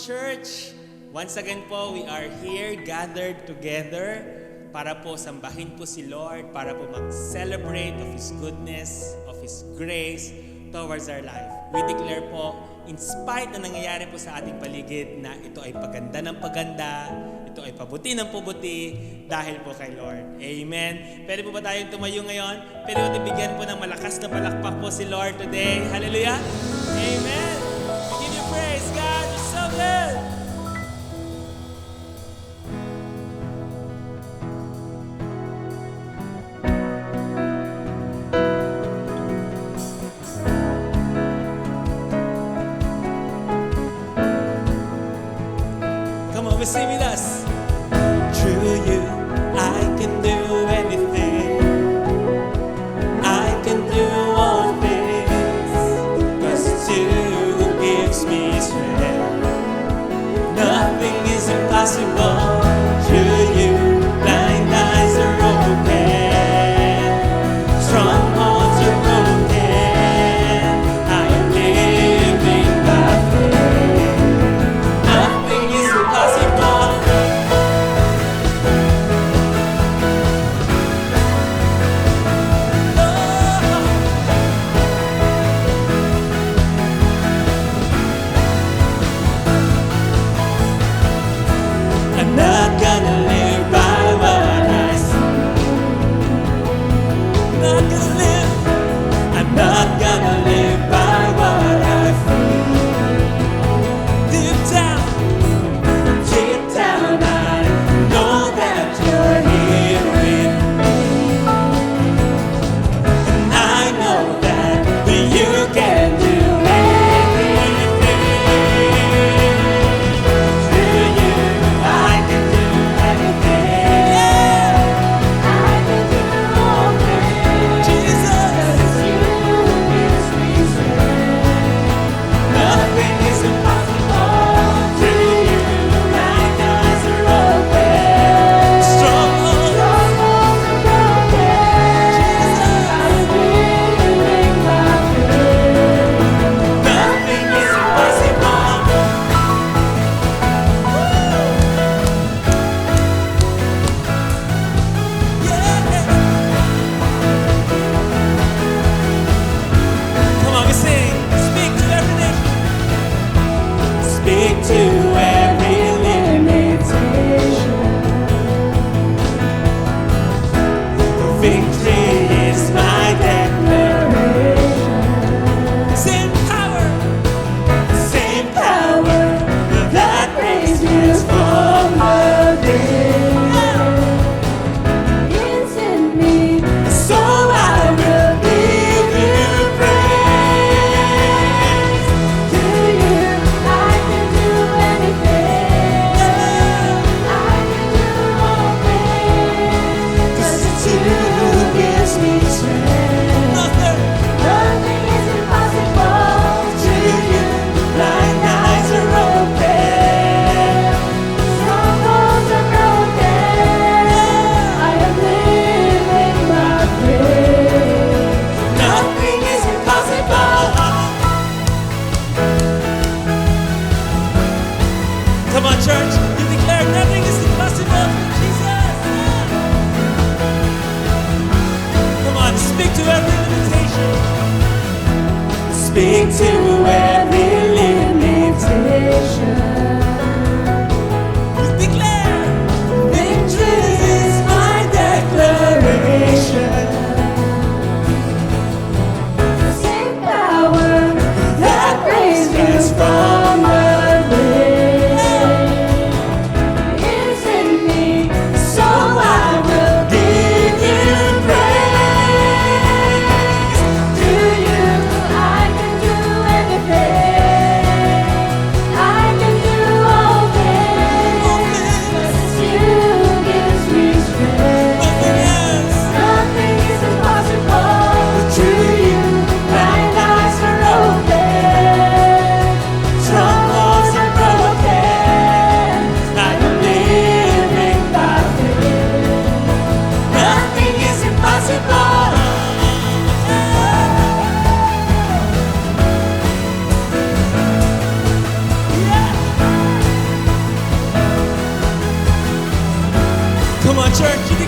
Church. Once again po, we are here gathered together para po sambahin po si Lord, para po mag-celebrate of His goodness, of His grace towards our life. We declare po, in spite na nangyayari po sa ating paligid, na ito ay paganda ng paganda, ito ay pabuti ng pabuti dahil po kay Lord. Amen. Pwede po ba tayong tumayo ngayon? Pwede po bigyan po ng malakas na palakpak po si Lord today. Hallelujah. Amen. We give you praise, God. You're so good. Come on, sing with us. Through you, I can do anything. I can do all things. 'Cause it's you who gives me strength. Nothing is impossible. Through you, blind eyes are open. Strongholds are broken. I am living by faith. Nothing is impossible. I'm not gonna live by what I see. Not gonna live. I'm not gonna live by what I feel. Deep down, I know that you're here with me. And I know that you can do anything. Through you, I can do anything. Yeah, I can do all things. Jesus, you gives me strength. Nothing is impossible. Through you, my eyes are open. Strongholds are broken. Jesus, I'm living by faith. Nothing is impossible. Come on, we sing. Speak to every nation. Speak to every limitation. Victory is my declaration. Same power that raised me from the dead. It's in me, so I will give you praise. To you, I can do anything. I can do all things. 'Cause it's you who gives me strength. Nothing is impossible. To you, blind eyes are open. Strongholds are broken. I am living by faith. Nothing is impossible. Come on, church. You declare nothing is impossible for Jesus. Come on, speak to every limitation. Speak to every limitation. You declare victory is my declaration. Same power that raised us from the dead is in me, so I will give you praise. To you, I can do anything. I can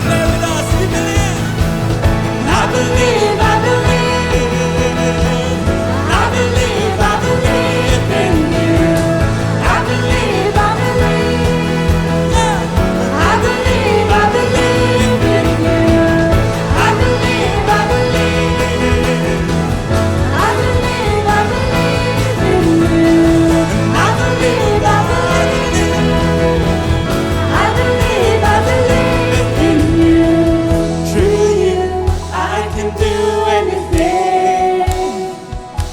Declare with us, we believe. I believe, I believe, I believe, I believe in you. I believe, I believe, I believe, I believe in you. I believe, I believe, I believe, I believe in you. I believe, I believe, I believe, I believe in you. Through you, I can do anything.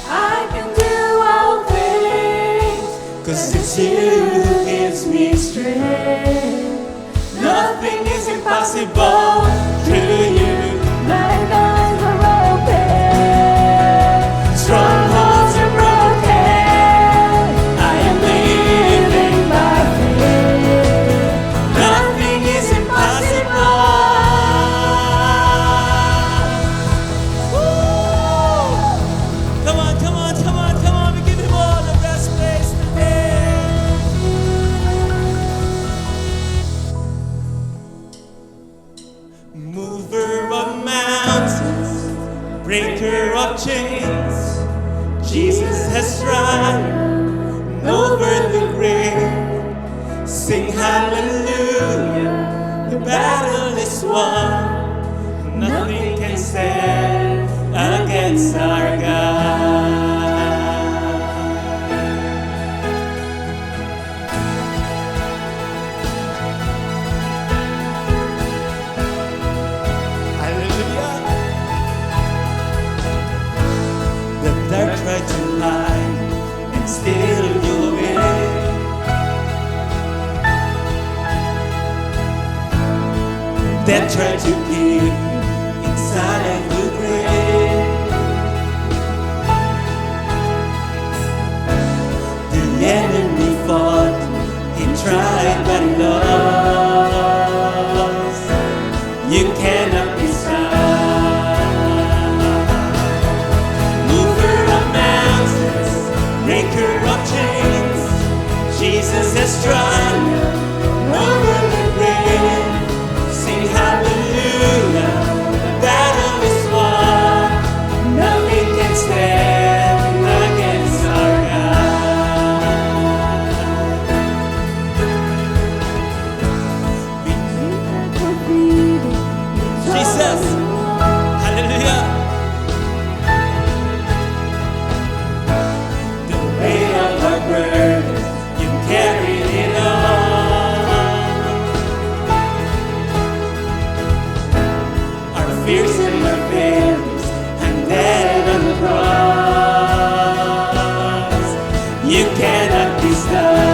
I can do all things. 'Cause it's you who gives me strength. Nothing is impossible through you. My eyes are open. Strongholds are broken. I am living by faith. Nothing is impossible. Come on, come on, come on, come on. We give him all the best place today. Mover of mountains, breaker of chains. Jesus has triumphed over the grave. Sing hallelujah, the battle is won. Nothing can stand against our God. Hallelujah. The dark tried to hide and steal you away. Death tried to keep inside of the grave. The enemy fought, he tried but he lost. You cannot be stopped. Mover of mountains, breaker of chains. Jesus has triumphed over the grave. Sing hallelujah, the battle is won. Nothing can stand against our God. Jesus, hallelujah. The weight of our burdens, you carried it all. Our fears and our failures, and dead on the cross. You cannot be stopped.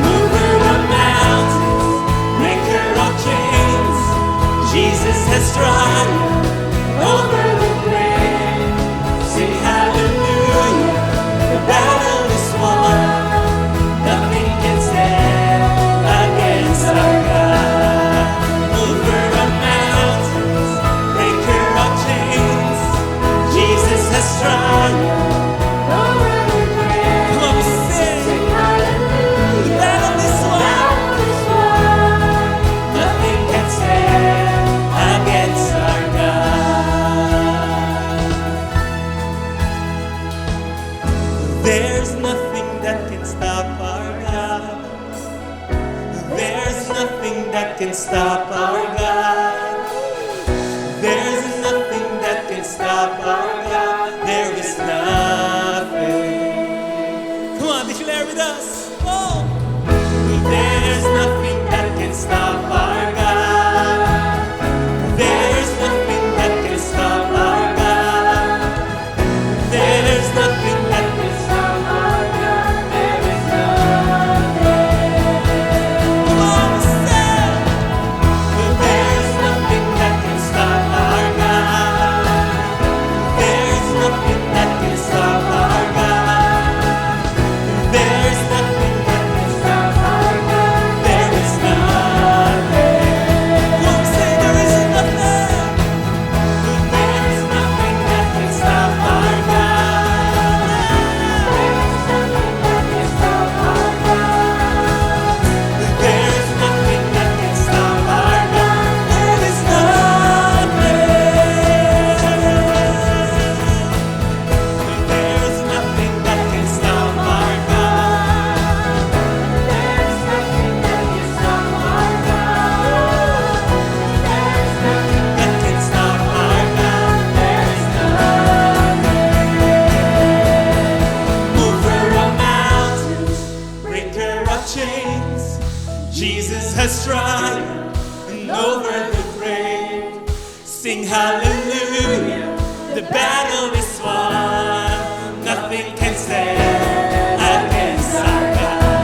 Mover of mountains, breaker of chains. Jesus has triumphed over the grave. Sing hallelujah, the battle is won. Nothing can stand against our God. Mover of mountains, breaker of chains. Jesus has triumphed over the grave. Come on, we sing. Sing hallelujah. The battle is won. Nothing can stand against our God. There's nothing that can stop our God. There's nothing that can stop our God. There's nothing that can stop our God. There is nothing. Come on, declare with us. Oh. There's nothing that can stop our God. There's nothing that can stop our God. There's nothing that can stop our God. There is nothing. Come on, say. There's Jesus has triumphed and over the grave. Sing hallelujah, the battle is won. Nothing can stand against our God.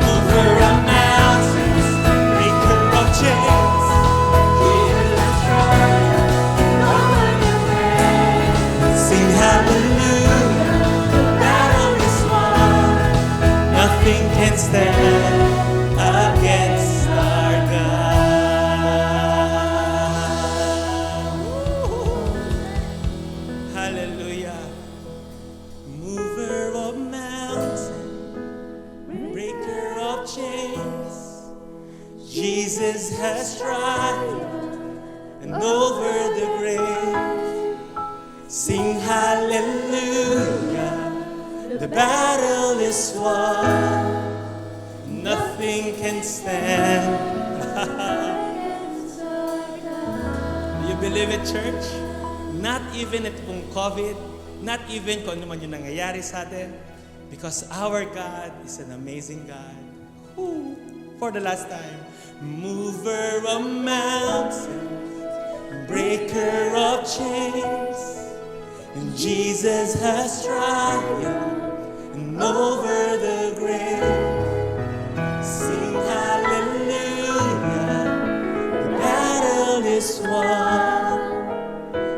Mover of mountains, breaker of chains. Jesus has triumphed over the grave. Sing hallelujah, the battle is won. Nothing can stand against our God. Hallelujah. Mover of mountains, breaker of chains. Jesus has triumphed and over the grave. Sing hallelujah, the battle is won. Nothing can stand. Do you believe it, church? Not even itong COVID, not even kung ano man yung nangyayari sa atin, because our God is an amazing God. Woo! For the last time, mover of mountains, breaker of chains, and Jesus has triumphed and over the grave. Sing hallelujah, the battle is won,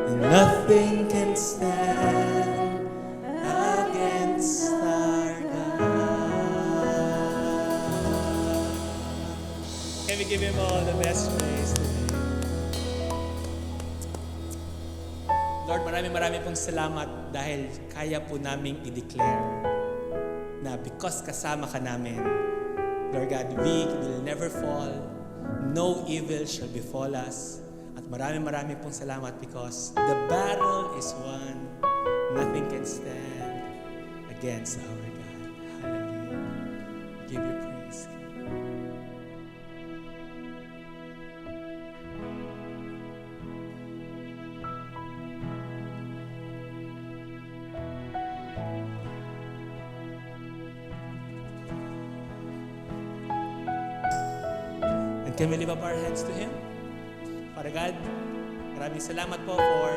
and nothing can stand against our God. Can we give Him all the best praise today? Lord, maraming pong salamat dahil kaya po naming i-declare na because kasama ka namin, Lord God, we will never fall. No evil shall befall us. At maraming pong salamat because the battle is won. Nothing can stand against our God. Hallelujah. Give you praise. And can we lift up our hands to Him? Father God, maraming salamat po for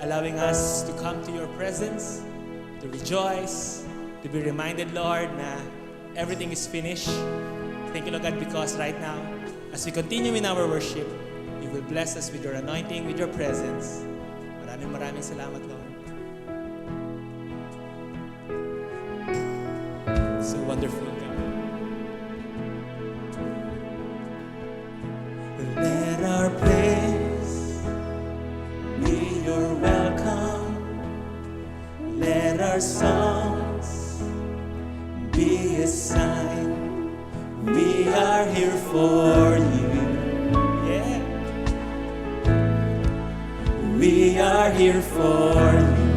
allowing us to come to your presence, to rejoice, to be reminded, Lord, na everything is finished. Thank you, Lord God, because right now, as we continue in our worship, you will bless us with your anointing, with your presence. Maraming salamat, Lord. So wonderful, God. Let our praise be your welcome. Let our songs be a sign we are here for you. Yeah. We are here for you.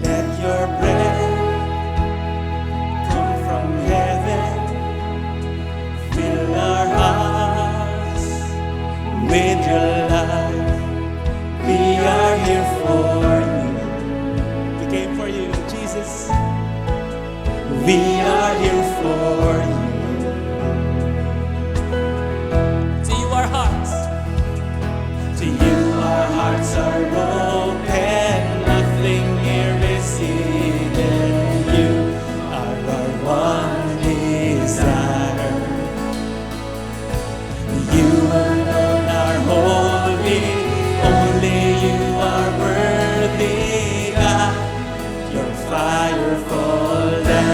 Let your breath come from heaven. Fill our hearts with your love. We are here for you. We came for you, Jesus. We are here for you. To you our hearts. To you our hearts are open. Nothing here is hidden. You are our one desire. You alone are holy, only you are worthy, God. Your fire fall down.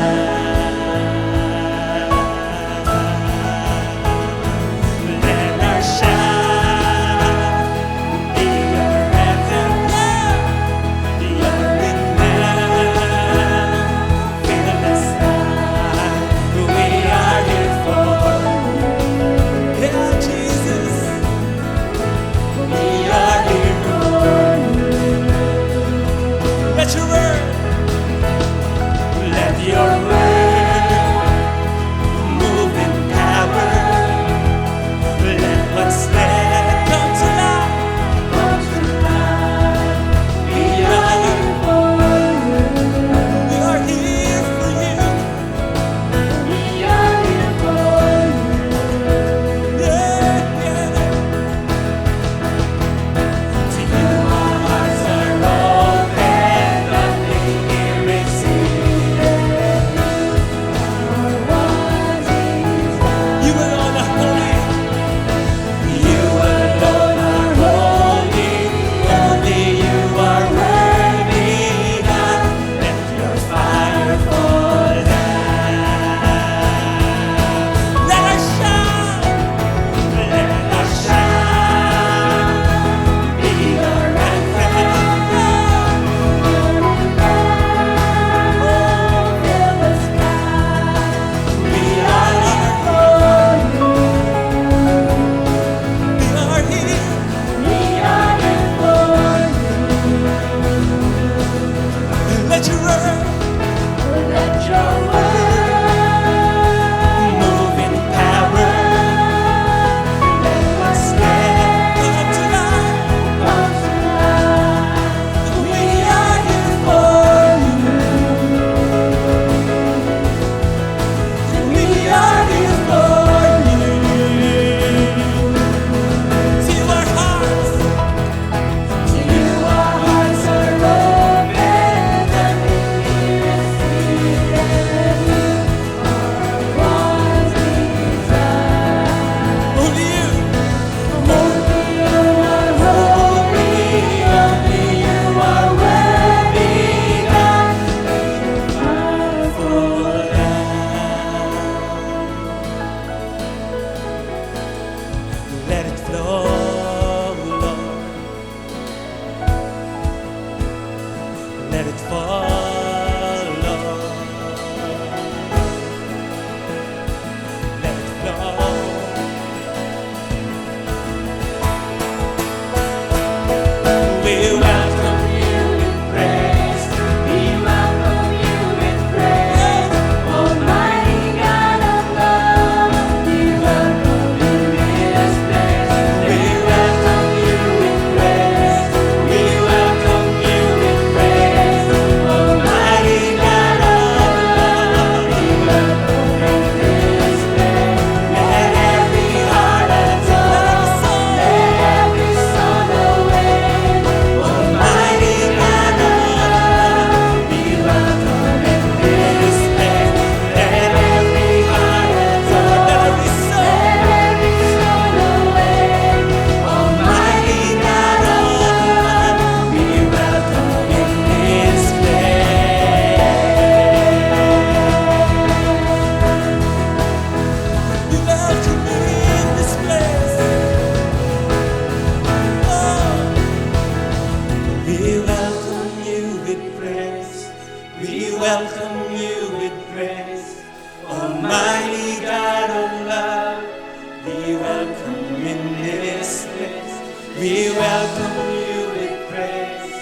We welcome you with praise.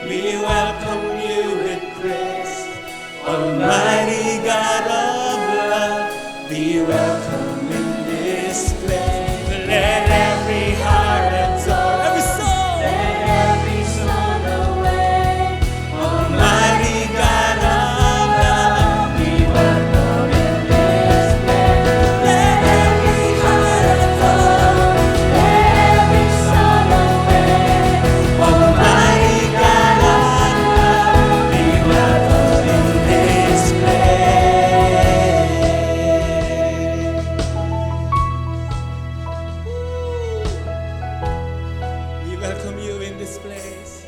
We welcome you with praise. Almighty God of love, be welcome in this place. Let every heart adore, every soul, Let every soul awake. Almighty God of love, Be welcome in this place. let every heart adore. Let every soul awake. Almighty God of love, be welcome in this place. We welcome you in this place.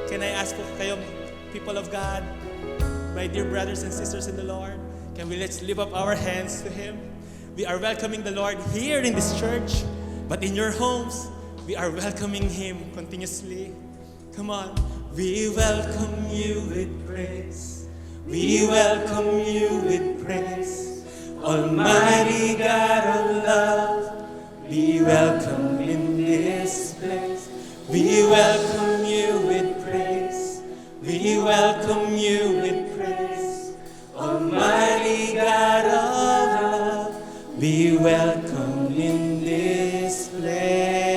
Can I ask po kayo, people of God, my dear brothers and sisters in the Lord, can we let's lift up our hands to Him? We are welcoming the Lord here in this church, but in your homes, we are welcoming Him continuously. Come on. We welcome you with praise. We welcome you with praise. Almighty God of love, be welcome in this place. We welcome you with praise. We welcome you with praise. Almighty God of love, be welcome in this place.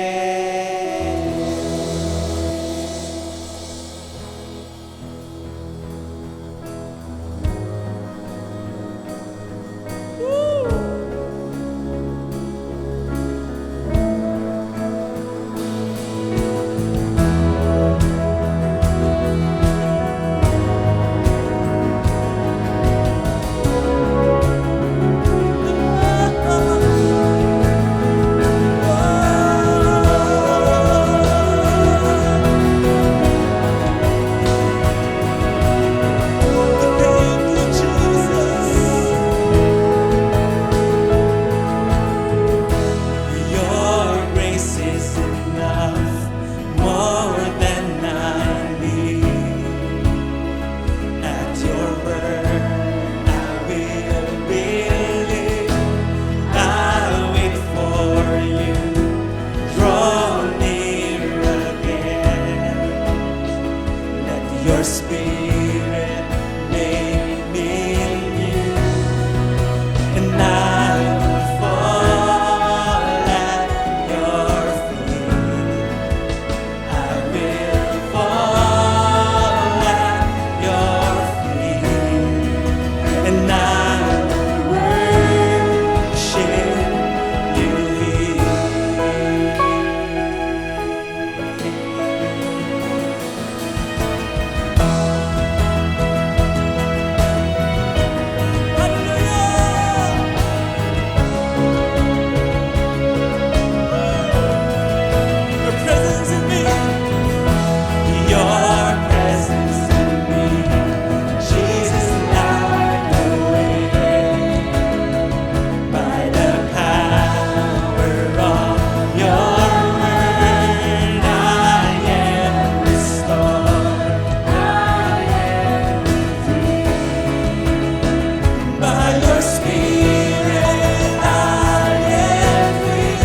Your grace is enough, more than I need. At your word, I will believe. I'll wait for you. Draw near again. Let your spirit make me new, and I will fall at your feet. I will fall at your feet, and I will worship you here. Hallelujah! Your presence in me. Your presence in me. Jesus, light the way. By the power of your word, I am restored. By your spirit, I am free.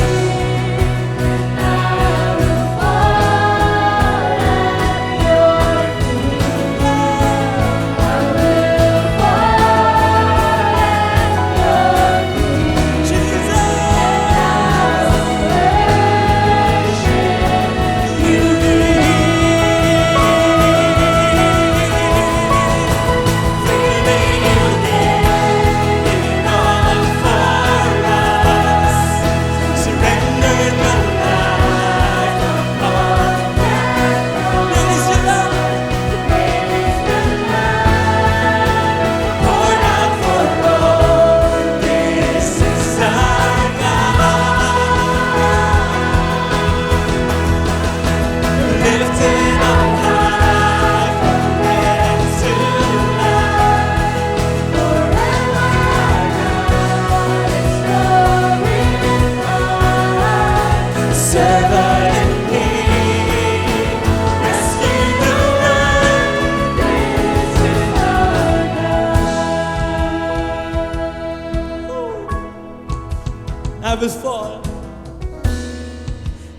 Lifted up high from death to life. Servant and King, rescue the world. I will fall,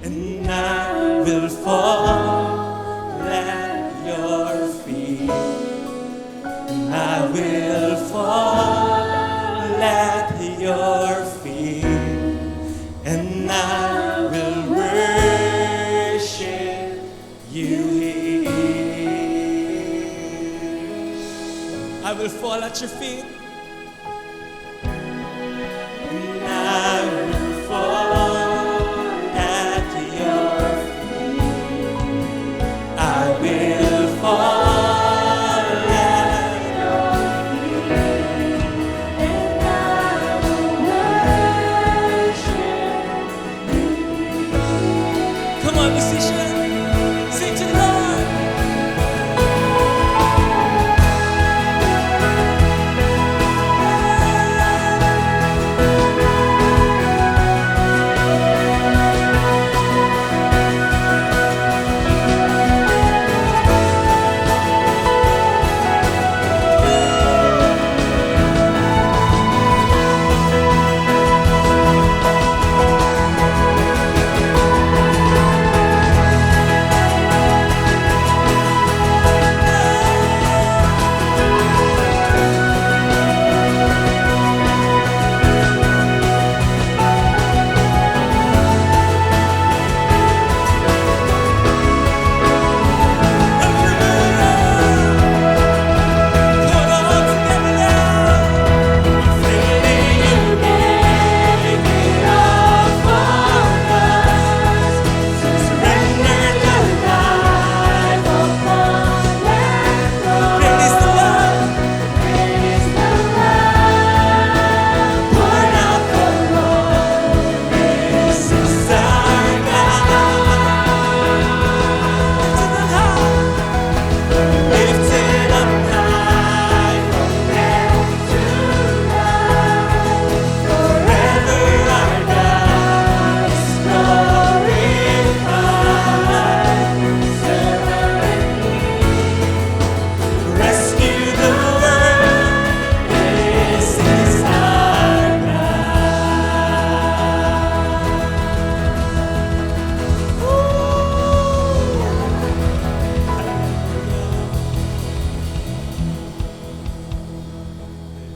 and I will fall at your feet. I will fall at your feet, and I will worship you here. I will fall at your feet, and I will fall at your feet. I will fall.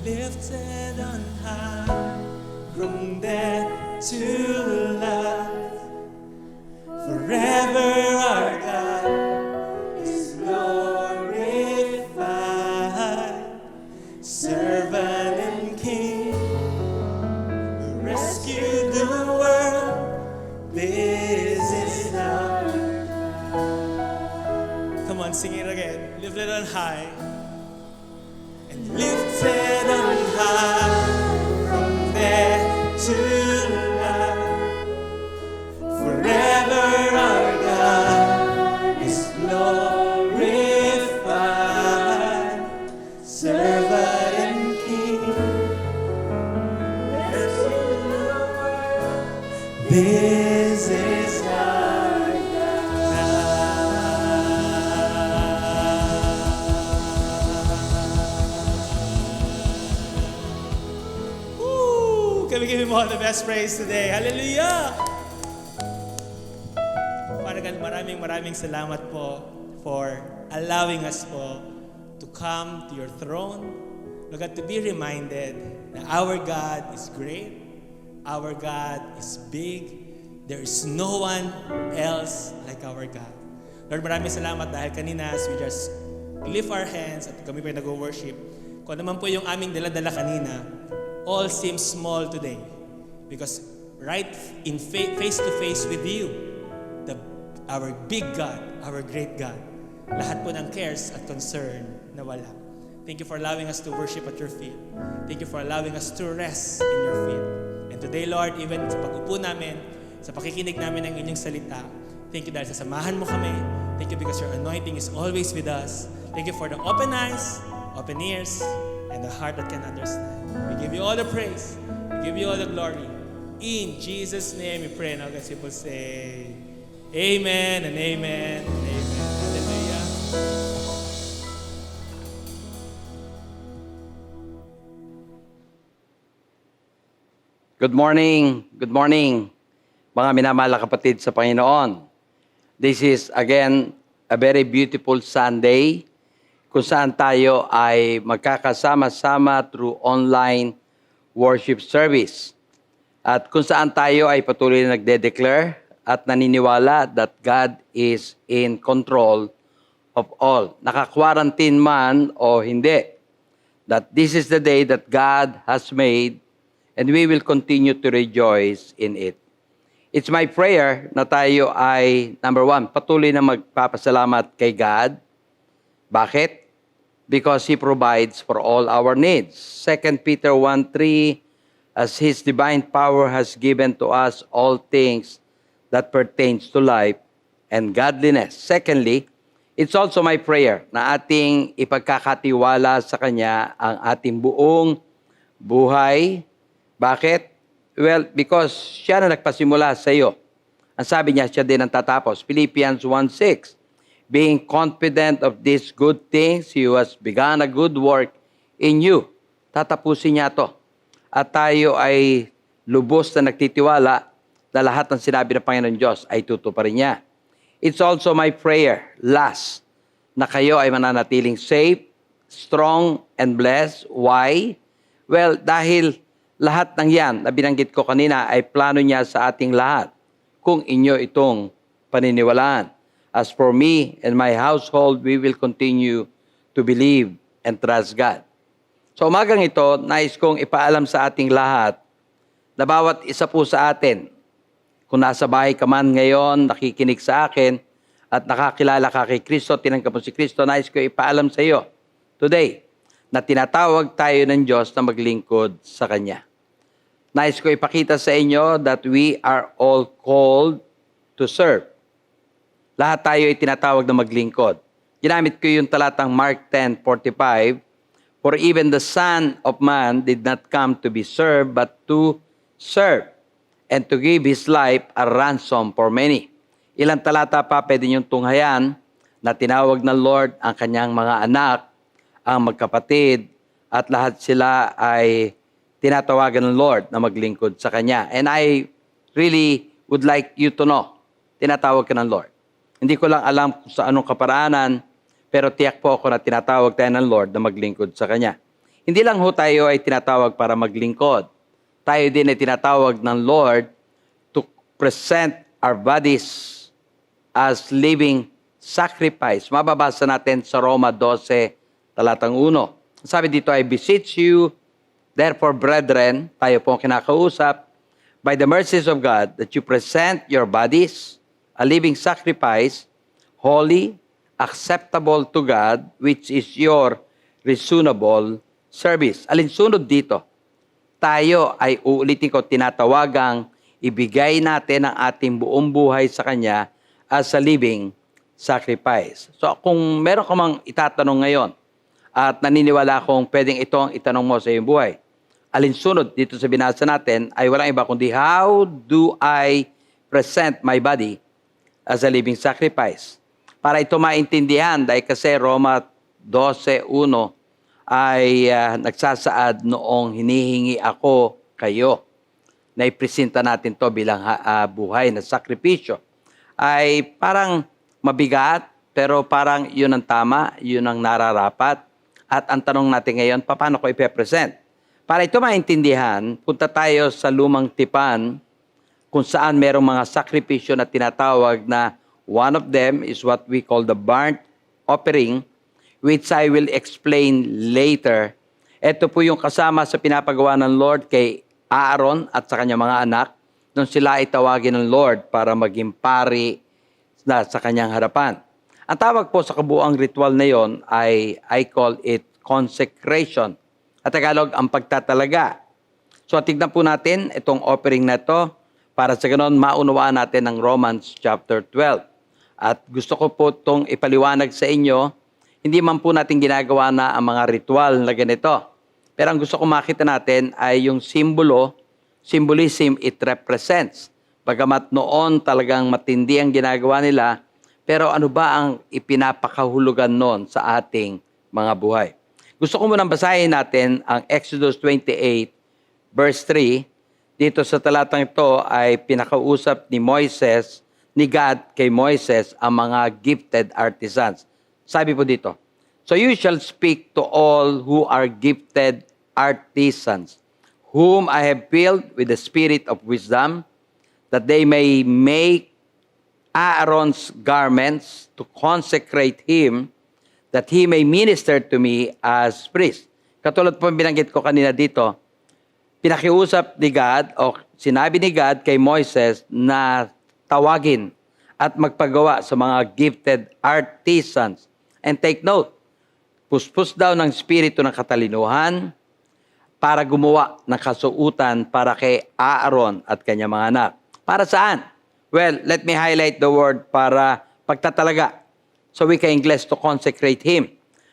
Lifted on high, from death to life, forever our God is glorified. Servant and King, who rescued the world, this is our God. Come on, sing it again. Lifted on high. Lifted on high, from death to life, forever our God is glorified. Servant and King, rescue the world. This is our Can we give Him all the best praise today? Hallelujah! Maraming salamat po for allowing us po to come to your throne. Lord God, to be reminded that our God is great, our God is big, there is no one else like our God. Lord, maraming salamat dahil kanina as we just lift our hands at kami po nag-worship, kung naman po yung aming dala-dala kanina, all seems small today because right in face to face with you, our big God, our great God, lahat po ng cares at concern nawala. Thank you for allowing us to worship at your feet. Thank you for allowing us to rest in your feet. And today, Lord, even sa pag-upo namin, sa pakikinig namin ng inyong salita, thank you dahil sasamahan mo kami. Thank you because your anointing is always with us. Thank you for the open eyes, open ears, and the heart that can understand. We give you all the praise. We give you all the glory. In Jesus' name we pray. Now God's people say, Amen and amen and amen. Hallelujah. Good morning, mga minamahal na kapatid sa Panginoon. This is again a very beautiful Sunday kung saan tayo ay magkakasama-sama through online worship service. At kung saan tayo ay patuloy na nagde-declare at naniniwala that God is in control of all. Naka-quarantine man o hindi, that this is the day that God has made and we will continue to rejoice in it. It's my prayer na tayo ay, number one, patuloy na magpapasalamat kay God. Bakit? Because He provides for all our needs. 2 Peter 1:3, as His divine power has given to us all things that pertains to life and godliness. Secondly, it's also my prayer na ating ipagkakatiwala sa Kanya ang ating buong buhay. Bakit? Well, because siya na nagpasimula sa iyo. Ang sabi niya, siya din ang tatapos. Philippians 1:6, being confident of these good things, He who has begun a good work in you. Tatapusin niya to. At tayo ay lubos na nagtitiwala na lahat ng sinabi ng Panginoon Diyos ay tutuparin niya. It's also my prayer, last, na kayo ay mananatiling safe, strong, and blessed. Why? Well, dahil lahat ng yan na binanggit ko kanina ay plano niya sa ating lahat kung inyo itong paniniwalaan. As for me and my household, we will continue to believe and trust God. So umagang ito, nais kong ipaalam sa ating lahat na bawat isa po sa atin, kung nasa bahay ka man ngayon, nakikinig sa akin, at nakakilala ka kay Kristo, tinanggap mo si Kristo, nais ko ipaalam sa iyo today na tinatawag tayo ng Diyos na maglingkod sa Kanya. Nais ko ipakita sa inyo that we are all called to serve. Lahat tayo ay tinatawag na maglingkod. Ginamit ko yung talatang Mark 10:45, for even the Son of Man did not come to be served, but to serve, and to give His life a ransom for many. Ilang talata pa pwede niyong tunghayan na tinawag ng Lord ang Kanyang mga anak, ang magkapatid, at lahat sila ay tinatawagan ng Lord na maglingkod sa Kanya. And I really would like you to know, tinatawag ka ng Lord. Hindi ko lang alam kung sa anong kaparaanan, pero tiyak po ako na tinatawag tayo ng Lord na maglingkod sa Kanya. Hindi lang ho tayo ay tinatawag para maglingkod. Tayo din ay tinatawag ng Lord to present our bodies as living sacrifice. Mababasa natin sa Roma 12, talatang 1. Sabi dito, I beseech you, therefore, brethren, tayo po ang kinakausap, by the mercies of God, that you present your bodies a living sacrifice, holy, acceptable to God, which is your reasonable service. Alinsunod dito, tayo ay uulitin ko, tinatawagang ibigay natin ang ating buong buhay sa Kanya as a living sacrifice. So kung meron ka mang itatanong ngayon, at naniniwala akong pwedeng ito ang itanong mo sa iyong buhay, alinsunod dito sa binasa natin ay walang iba kundi, how do I present my body as a living sacrifice? Para ito maintindihan, dahil kasi Roma 12:1 ay nagsasaad noong hinihingi ako kayo na ipresenta natin to bilang buhay na sakripisyo. Ay parang mabigat, pero parang yun ang tama, yun ang nararapat. At ang tanong natin ngayon, paano ko ipepresent? Para ito maintindihan, punta tayo sa lumang tipan kung saan merong mga sakripisyo na tinatawag na one of them is what we call the burnt offering, which I will explain later. Ito po yung kasama sa pinapagawa ng Lord kay Aaron at sa kanyang mga anak nung sila itawagin ng Lord para maging pari na sa kanyang harapan. Ang tawag po sa kabuuang ritual na yon ay, I call it consecration. At Tagalog, ang pagtatalaga. So tignan po natin itong offering na ito para sa ganon maunawaan natin ang Romans chapter 12. At gusto ko po itong ipaliwanag sa inyo, hindi man po natin ginagawa na ang mga ritual na ganito. Pero ang gusto ko makita natin ay yung symbolism it represents. Bagamat noon talagang matindi ang ginagawa nila, pero ano ba ang ipinapakahulugan noon sa ating mga buhay? Gusto ko munang basahin natin ang Exodus 28, verse 3. Dito sa talatang ito ay pinakausap ni Moises ni God kay Moises ang mga gifted artisans. Sabi po dito, "So you shall speak to all who are gifted artisans, whom I have filled with the spirit of wisdom, that they may make Aaron's garments to consecrate him, that he may minister to me as priest." Katulad po binanggit ko kanina dito, pinakiusap ni God o sinabi ni God kay Moises na tawagin at magpagawa sa mga gifted artisans. And take note, puspos daw ng spirito ng katalinuhan para gumawa ng kasuutan para kay Aaron at kanyang mga anak. Para saan? Well, let me highlight the word para pagtatalaga. So we can English to consecrate him.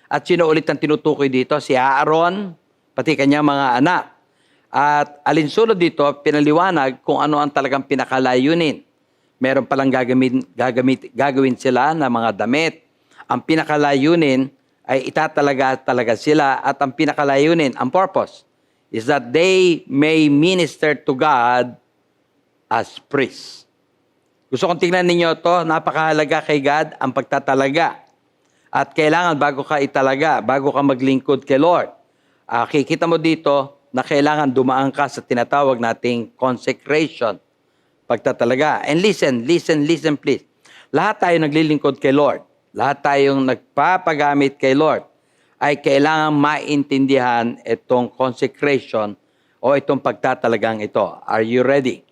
At sino ulit ang tinutukoy dito? Si Aaron, pati kanyang mga anak. At alinsunod dito, pinaliwanag kung ano ang talagang pinakalayunin. Meron palang gagawin sila ng mga damit. Ang pinakalayunin ay itatalaga sila at ang pinakalayunin, ang purpose, is that they may minister to God as priests. Gusto kong tingnan ninyo to, napakahalaga kay God ang pagtatalaga. At kailangan bago ka italaga, bago ka maglingkod kay Lord, kikita mo dito na kailangan dumaan ka sa tinatawag nating consecration, pagtatalaga. And listen please. Lahat tayo naglilingkod kay Lord, lahat tayong nagpapagamit kay Lord, ay kailangan maintindihan itong consecration o itong pagtatalagang ito. Are you ready?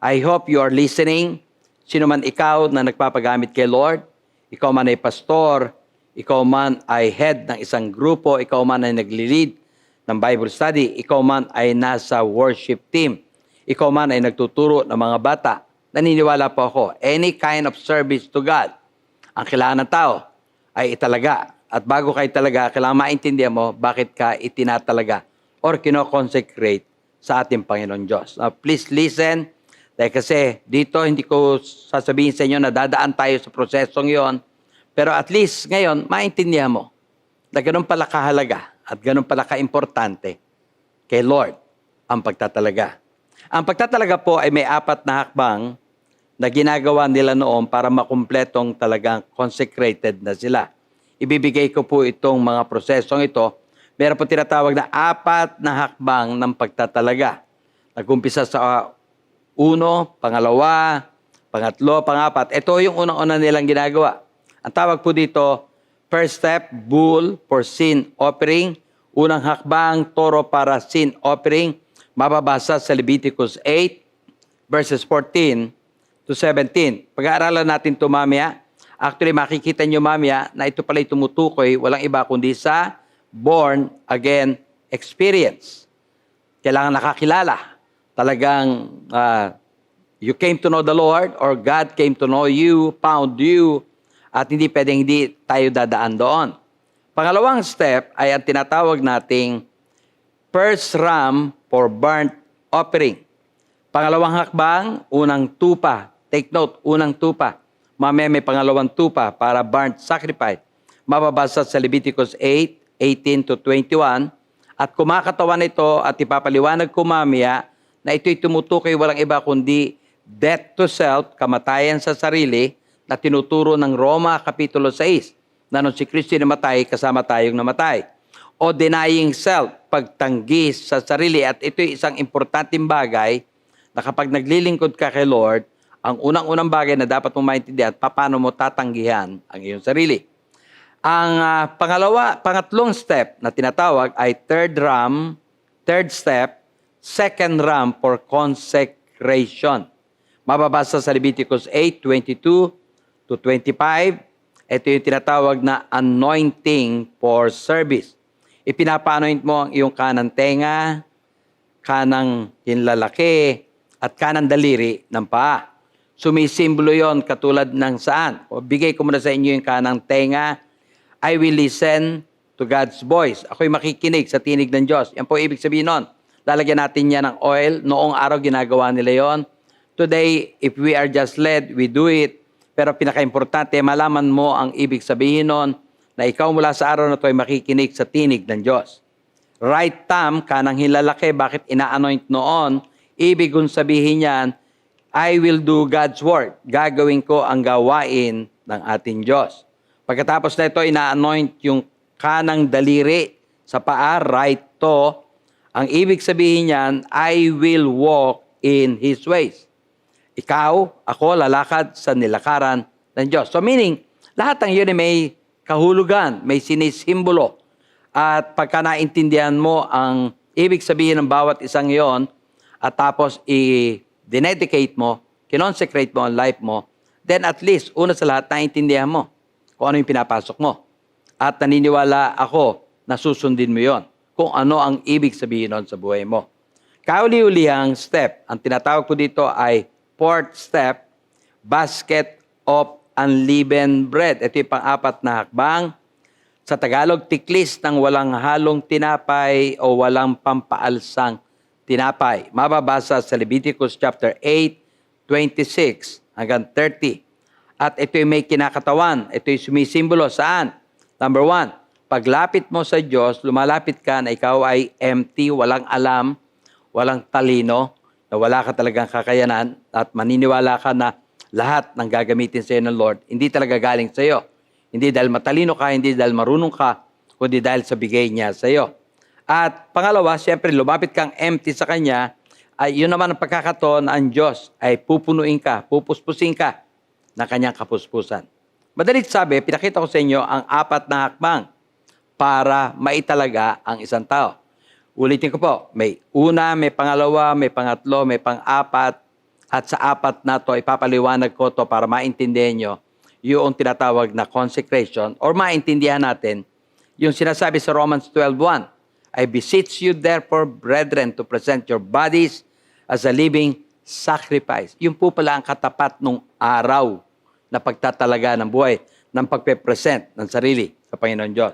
I hope you are listening. Sino man ikaw na nagpapagamit kay Lord, ikaw man ay pastor, ikaw man ay head ng isang grupo, ikaw man ay nagli-lead ng Bible study, ikaw man ay nasa worship team, ikaw man ay nagtuturo ng mga bata, naniniwala po ako, any kind of service to God, ang kailangan ng tao ay italaga. At bago ka italaga, kailangan maintindihan mo bakit ka itinatalaga or kinoconsecrate sa ating Panginoon Diyos. Now, please listen, dahil kasi dito hindi ko sasabihin sa inyo na dadaan tayo sa prosesong yon, pero at least ngayon, maintindihan mo na ganun pala kahalaga at ganun pala kaimportante kay Lord ang pagtatalaga. Ang pagtatalaga po ay may 4 na hakbang na ginagawa nila noon para makumpletong talagang consecrated na sila. Ibibigay ko po itong mga prosesong ito. Meron po tinatawag na 4 na hakbang ng pagtatalaga. Nag-umpisa sa 1, pangalawa, pangatlo, pangapat. Ito yung unang-una nilang ginagawa. Ang tawag po dito, first step, bull for sin offering. Unang hakbang, toro para sin offering. Mababasa sa Leviticus 8, verses 14 to 17. Pag-aaralan natin ito mamaya. Actually, makikita nyo mamaya na ito pala tumutukoy, walang iba kundi sa born again experience. Kailangan nakakilala. Talagang you came to know the Lord or God came to know you, found you, at hindi pwedeng hindi tayo dadaan doon. Pangalawang step ay ang tinatawag nating first ram for burnt offering. Pangalawang hakbang, unang tupa. Take note, unang tupa. Mamaya may pangalawang tupa para burnt sacrifice. Mababasa sa Leviticus 8, 18 to 21. At kumakatawan ito at ipapaliwanag ko mamaya na ito'y tumutukoy walang iba kundi death to self, kamatayan sa sarili, na tinuturo ng Roma Kapitulo 6, na nung si Kristo namatay, kasama tayong namatay. O denying self, pagtanggi sa sarili. At ito'y isang importanteng bagay na kapag naglilingkod ka kay Lord, ang unang-unang bagay na dapat mong maintindihan, paano mo tatanggihan ang iyong sarili. Ang pangatlong step na tinatawag ay third step, second ram for consecration. Mababasa sa Leviticus 8:22 to 25, ito yung tinatawag na anointing for service. Ipinapa-anoint mo ang iyong kanang tenga, kanang hinlalaki, at kanang daliri ng paa. Sumisimbolo yon katulad ng saan? O bigay ko muna sa inyo yung kanang tenga. I will listen to God's voice. Ako'y makikinig sa tinig ng Diyos. Yan po ibig sabihin nun. Lalagyan natin yan ng oil. Noong araw ginagawa nila yon. Today, if we are just led, we do it. Pero pinaka-importante, malaman mo ang ibig sabihin nun na ikaw mula sa araw na ito ay makikinig sa tinig ng Diyos. Right thumb, kanang hilalaki, bakit ina-anoint noon? Ibig kong sabihin yan, I will do God's work. Gagawin ko ang gawain ng ating Diyos. Pagkatapos na ito, ina-anoint yung kanang daliri sa paa, right toe. Ang ibig sabihin niyan, I will walk in His ways. Ikaw, ako, lalakad sa nilakaran ng Diyos. So meaning, lahat ng yun ay may kahulugan, may sinisimbolo. At pagka naintindihan mo ang ibig sabihin ng bawat isang yon, at tapos i-dedicate mo, kinonsecrate mo ang life mo, then at least, una sa lahat, naintindihan mo kung ano yung pinapasok mo. At naniniwala ako na susundin mo yon, kung ano ang ibig sabihin nun sa buhay mo. Kauli-ulihang step, ang tinatawag ko dito ay fourth step, basket of unleavened bread. Ito yung pang-apat na hakbang. Sa Tagalog, tiklis ng walang halong tinapay o walang pampaalsang tinapay. Mababasa sa Leviticus chapter 8, 26 hanggang 30. At ito yung may kinakatawan. Ito yung sumisimbolo saan? Number 1, paglapit mo sa Diyos, lumalapit ka na ikaw ay empty, walang alam, walang talino, na wala ka talagang kakayanan at maniniwala ka na lahat ng gagamitin sa iyo ng Lord, hindi talaga galing sa iyo. Hindi dahil matalino ka, hindi dahil marunong ka, kundi dahil sa bigay niya sa iyo. At pangalawa, siyempre, lumapit kang empty sa Kanya, ay yun naman ang pagkakataon, ang Diyos ay pupunuin ka, pupuspusin ka ng Kanyang kapuspusan. Madalit sabi, pinakita ko sa inyo ang 4 na hakbang para maitalaga ang isang tao. Ulitin ko po, may una, may pangalawa, may pangatlo, may pang-4, at sa 4 na to, ipapaliwanag ko to para maintindihan nyo yung tinatawag na consecration or maintindihan natin yung sinasabi sa Romans 12:1. I beseech you therefore, brethren, to present your bodies as a living sacrifice. Yung po pala ang katapat nung araw na pagtatalaga ng buhay, ng pagpe-present ng sarili sa Panginoon Diyos.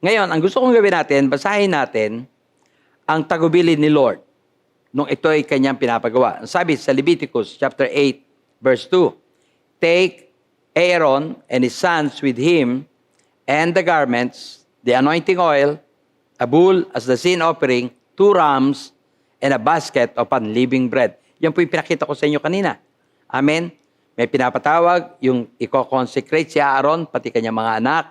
Ngayon, ang gusto kong gawin natin, basahin natin ang tagubilin ni Lord nung ito ay kanyang pinapagawa. Sabi sa Leviticus chapter 8, verse 2, take Aaron and his sons with him and the garments, the anointing oil, a bull as the sin offering, 2 rams, and a basket of unleavened bread. Yan po yung pinakita ko sa inyo kanina. Amen? May pinapatawag, yung i-consecrate si Aaron, pati kanyang mga anak,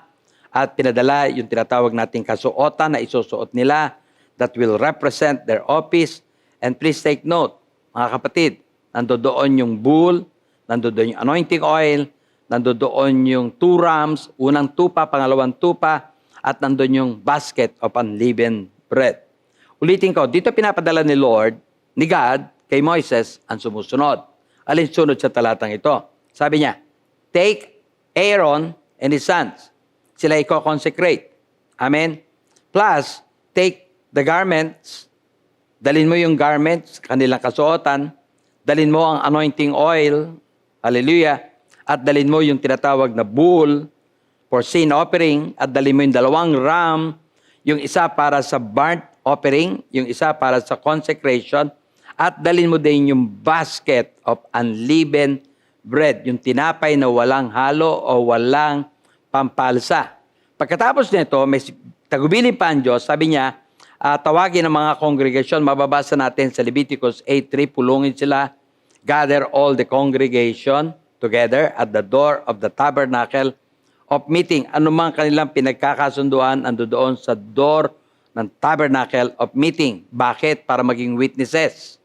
at pinadala yung tinatawag nating kasuotan na isusuot nila that will represent their office. And please take note, mga kapatid, nandoon yung bull, nandoon yung anointing oil, nandoon yung 2 rams, unang tupa, pangalawang tupa, at nandoon yung basket of unleavened bread. Ulitin ko, dito pinapadala ni Lord, ni God, kay Moises, ang sumusunod. Alin sunod sa talatang ito? Sabi niya, take Aaron and his sons. Sila i-consecrate. Amen? Plus, take the garments, dalin mo yung garments, kanilang kasuotan, dalin mo ang anointing oil, hallelujah, at dalin mo yung tinatawag na bull for sin offering, at dalin mo yung 2 ram, yung isa para sa burnt offering, yung isa para sa consecration, at dalin mo din yung basket of unleavened bread, yung tinapay na walang halo o walang pampalsa. Pagkatapos nito, may tagubilin pa ang Diyos, sabi niya, tawagin ang mga congregation, mababasa natin sa Leviticus 8:3, pulungin sila, gather all the congregation together at the door of the tabernacle of meeting. Anumang kanilang pinagkakasunduan, ando doon sa door ng tabernacle of meeting. Bakit? Para maging witnesses.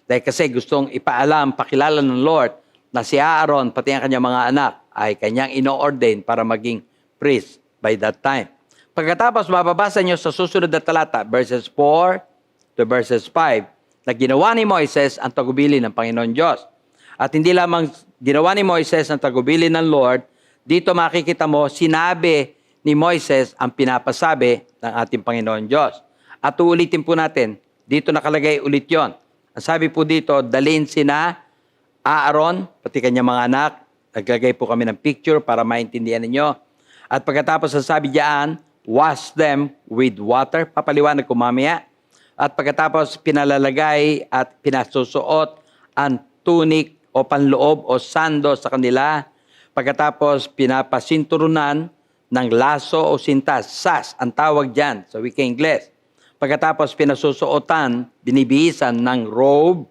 Dahil kasi gustong ipaalam, pakilala ng Lord na si Aaron, pati ang kanyang mga anak, ay kanyang ino-ordain para maging priest by that time. Pagkatapos, mababasa nyo sa susunod na talata, verses 4 to verses 5, na ginawa ni Moises ang tagubilin ng Panginoon Diyos. At hindi lamang ginawa ni Moises ang tagubilin ng Lord, dito makikita mo, sinabi ni Moises ang pinapasabi ng ating Panginoon Diyos. At uulitin po natin, dito nakalagay ulit yon. Ang sabi po dito, dalhin sina Aaron, pati kanyang mga anak. Naglagay po kami ng picture para maintindihan ninyo. At pagkatapos sasabi diyan, wash them with water. Papaliwanag ko mamaya. At pagkatapos pinalalagay at pinasusuot ang tunic o panloob o sando sa kanila. Pagkatapos pinapasinturunan ng laso o sintas. Sas, ang tawag dyan sa wika Ingles. Pagkatapos pinasusuotan, binibihisan ng robe.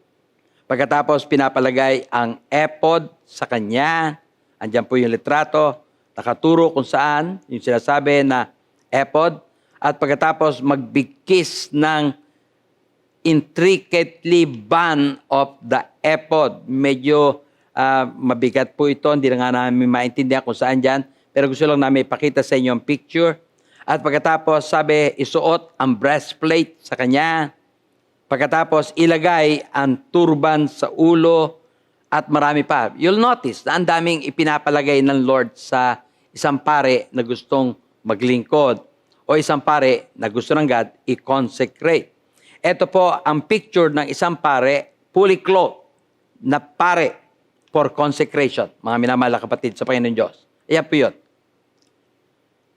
Pagkatapos pinapalagay ang ephod sa kanya. Andiyan po yung litrato. Nakaturo kung saan yung sinasabi na ephod. At pagkatapos magbigkis ng intricately band of the ephod. Medyo mabigat po ito. Hindi na nga namin maintindihan kung saan dyan. Pero gusto lang namin ipakita sa inyo ang picture. At pagkatapos sabi, isuot ang breastplate sa kanya. Pagkatapos ilagay ang turban sa ulo at marami pa. You'll notice na ang daming ipinapalagay ng Lord sa isang pare na gustong maglingkod o isang pare na gusto ng God i-consecrate. Ito po ang picture ng isang pare, fully clothed na pare for consecration. Mga minamahal na kapatid sa Panginoon Diyos. Ayan po yun.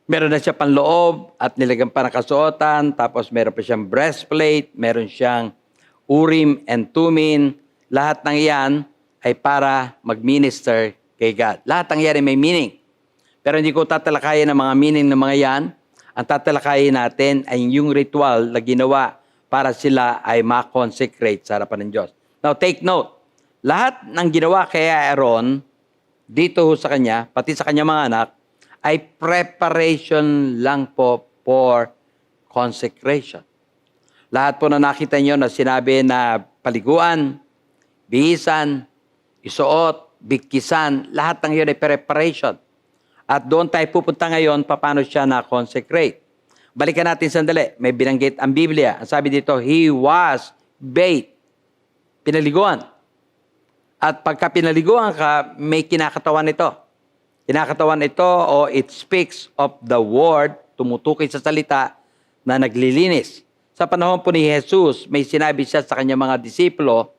Meron na siya panloob at nilagyan pa ng kasuotan, tapos meron pa siyang breastplate, meron siyang Urim and Tumim. Lahat ng iyan ay para mag-minister kay God. Lahat ng iyan ay may meaning. Pero hindi ko tatalakayin ang mga meaning ng mga yan. Ang tatalakayin natin ay yung ritual na ginawa para sila ay ma-consecrate sa harapan ng Diyos. Now, take note. Lahat ng ginawa kay Aaron, dito sa kanya, pati sa kanya mga anak, ay preparation lang po for consecration. Lahat po na nakita nyo na sinabi na paliguan, bihisan, isuot, bigkisan, lahat ng yun ay preparation. At doon tayo pupunta ngayon, paano siya na-consecrate. Balikan natin sandali, may binanggit ang Biblia. Ang sabi dito, he was bathed. Pinaliguan. At pagka pinaliguan ka, may kinakatawan ito. Kinakatawan ito o it speaks of the word, tumutukoy sa salita na naglilinis. Sa panahon po ni Jesus, may sinabi siya sa kanyang mga disipulo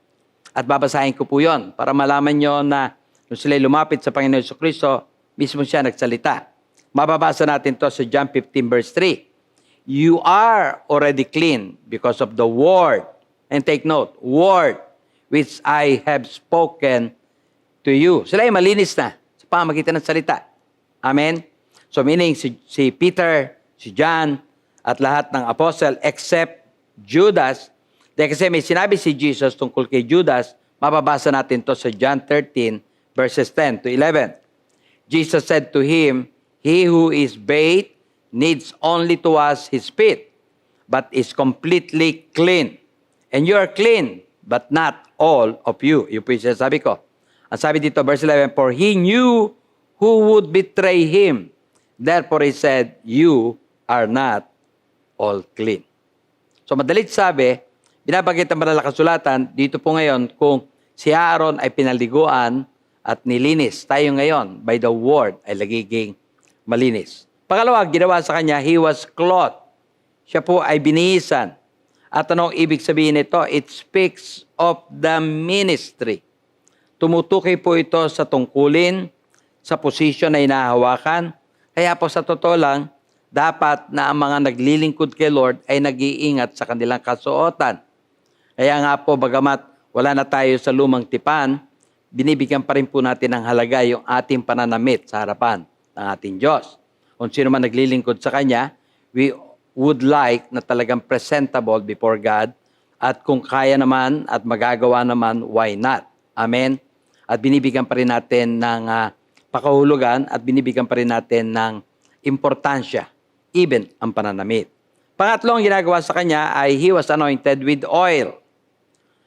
at babasahin ko po yon para malaman nyo na nung sila lumapit sa Panginoon Jesucristo, mismo siya nagsalita. Mababasa natin to sa John 15 verse 3. You are already clean because of the word. And take note, word which I have spoken to you. Sila ay malinis na sa pamamagitan ng salita. Amen? So meaning si Peter, si John, at lahat ng apostle except Judas. Dahil kasi may sinabi si Jesus tungkol kay Judas, mababasa natin to sa John 13 verses 10 to 11. Jesus said to him, he who is bathed needs only to wash his feet, but is completely clean. And you are clean, but not all of you. Yung po yung sinasabi ko. Ang sabi dito, verse 11, for he knew who would betray him. Therefore he said, you are not all clean. So madalit sabi, binabanggit ang banal na kasulatan, dito po ngayon, kung si Aaron ay pinaliguan at nilinis, tayo ngayon, by the word, ay nagiging malinis. Pangalawa, ginawa sa kanya, he was clothed. Siya po ay binihisan. At anong ibig sabihin nito? It speaks of the ministry. Tumutukoy po ito sa tungkulin, sa posisyon na inahawakan. Kaya po sa totoo lang, dapat na ang mga naglilingkod kay Lord ay nag-iingat sa kanilang kasuotan. Kaya nga po, bagamat wala na tayo sa lumang tipan, binibigyan pa rin po natin ng halaga yung ating pananamit sa harapan ng ating Diyos. Kung sino man naglilingkod sa Kanya, we would like na talagang presentable before God. At kung kaya naman at magagawa naman, why not? Amen? At binibigyan pa rin natin ng pakahulugan at binibigyan pa rin natin ng importansya, even ang pananamit. Pangatlong ginagawa sa kanya ay he was anointed with oil.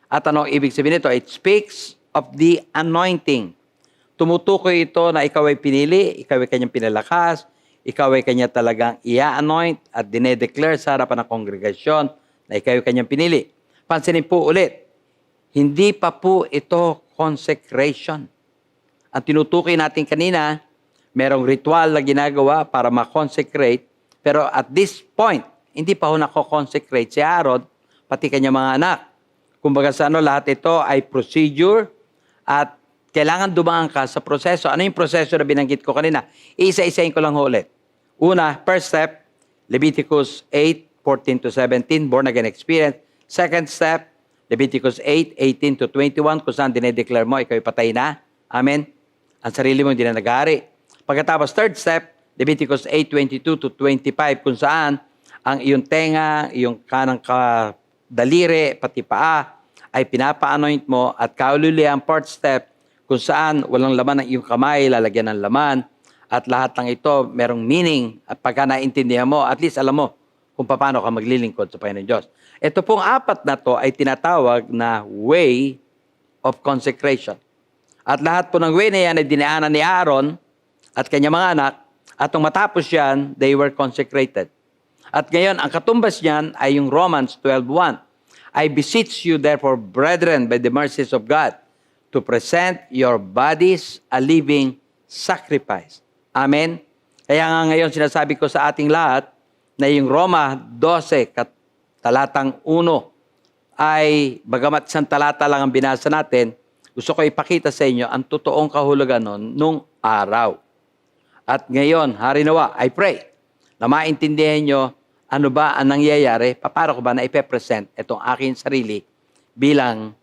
At anong ibig sabihin nito? It speaks of the anointing. Tumutukoy ito na ikaw ay pinili, ikaw ay kanyang pinalakas, ikaw ay kanya talagang i-anoint at dinedeclare sa harapan ng kongregasyon na ikaw ay kanyang pinili. Pansinin po ulit, hindi pa po ito consecration. Ang tinutukoy natin kanina, merong ritual na ginagawa para ma-consecrate, pero at this point, hindi pa ho nako-consecrate si Aaron, pati kanya mga anak. Kumbaga sa lahat ito ay procedure at kailangan dumaan ka sa proseso. Ano yung proseso na binanggit ko kanina? Isa-isahin ko lang ulit. Una, first step, Leviticus 8:14 to 17, born again experience. Second step, Leviticus 8:18 to 21, kung saan dinedeclare mo, ikaw patay na. Amen? Ang sarili mo hindi na nag-aari. Pagkatapos, third step, Leviticus 8:22 to 25, kung saan ang iyong tenga, iyong kanang daliri, pati paa, ay pinapa-anoint mo at kaululi ang fourth step kung saan walang laman ng iyong kamay, lalagyan ng laman at lahat ng ito merong meaning at pagka naintindihan mo, at least alam mo kung paano ka maglilingkod sa Panginoon Diyos. Ito pong apat na to ay tinatawag na way of consecration. At lahat po ng way na yan ay dinaanan ni Aaron at kanyang mga anak at nung matapos yan, they were consecrated. At ngayon, ang katumbas niyan ay yung Romans 12:1. I beseech you therefore, brethren, by the mercies of God, to present your bodies a living sacrifice. Amen? Kaya nga ngayon sinasabi ko sa ating lahat na yung Roma 12, talatang 1, ay bagamat isang talata lang ang binasa natin, gusto ko ipakita sa inyo ang totoong kahulugan nun nung araw. At ngayon, harinawa, I pray na maintindihan nyo ano ba ang nangyayari, paano ko ba na ipepresent itong aking sarili bilang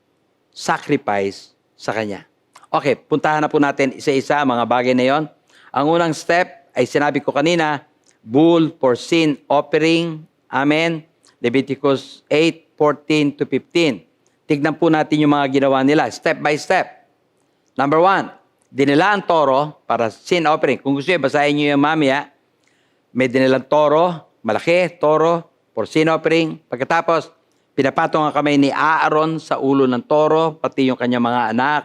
sacrifice sa Kanya. Okay, puntahan na po natin isa-isa ang mga bagay na yon. Ang unang step ay sinabi ko kanina, bull for sin offering. Amen. Leviticus 8:14 to 15. Tignan po natin yung mga ginawa nila, step by step. Number 1, dinila ang toro para sin offering. Kung gusto nyo, basahin nyo yung mamaya. May dinilang toro, malaki, toro, for sin offering. Pagkatapos, pinapatong ang kamay ni Aaron sa ulo ng toro, pati yung kanyang mga anak.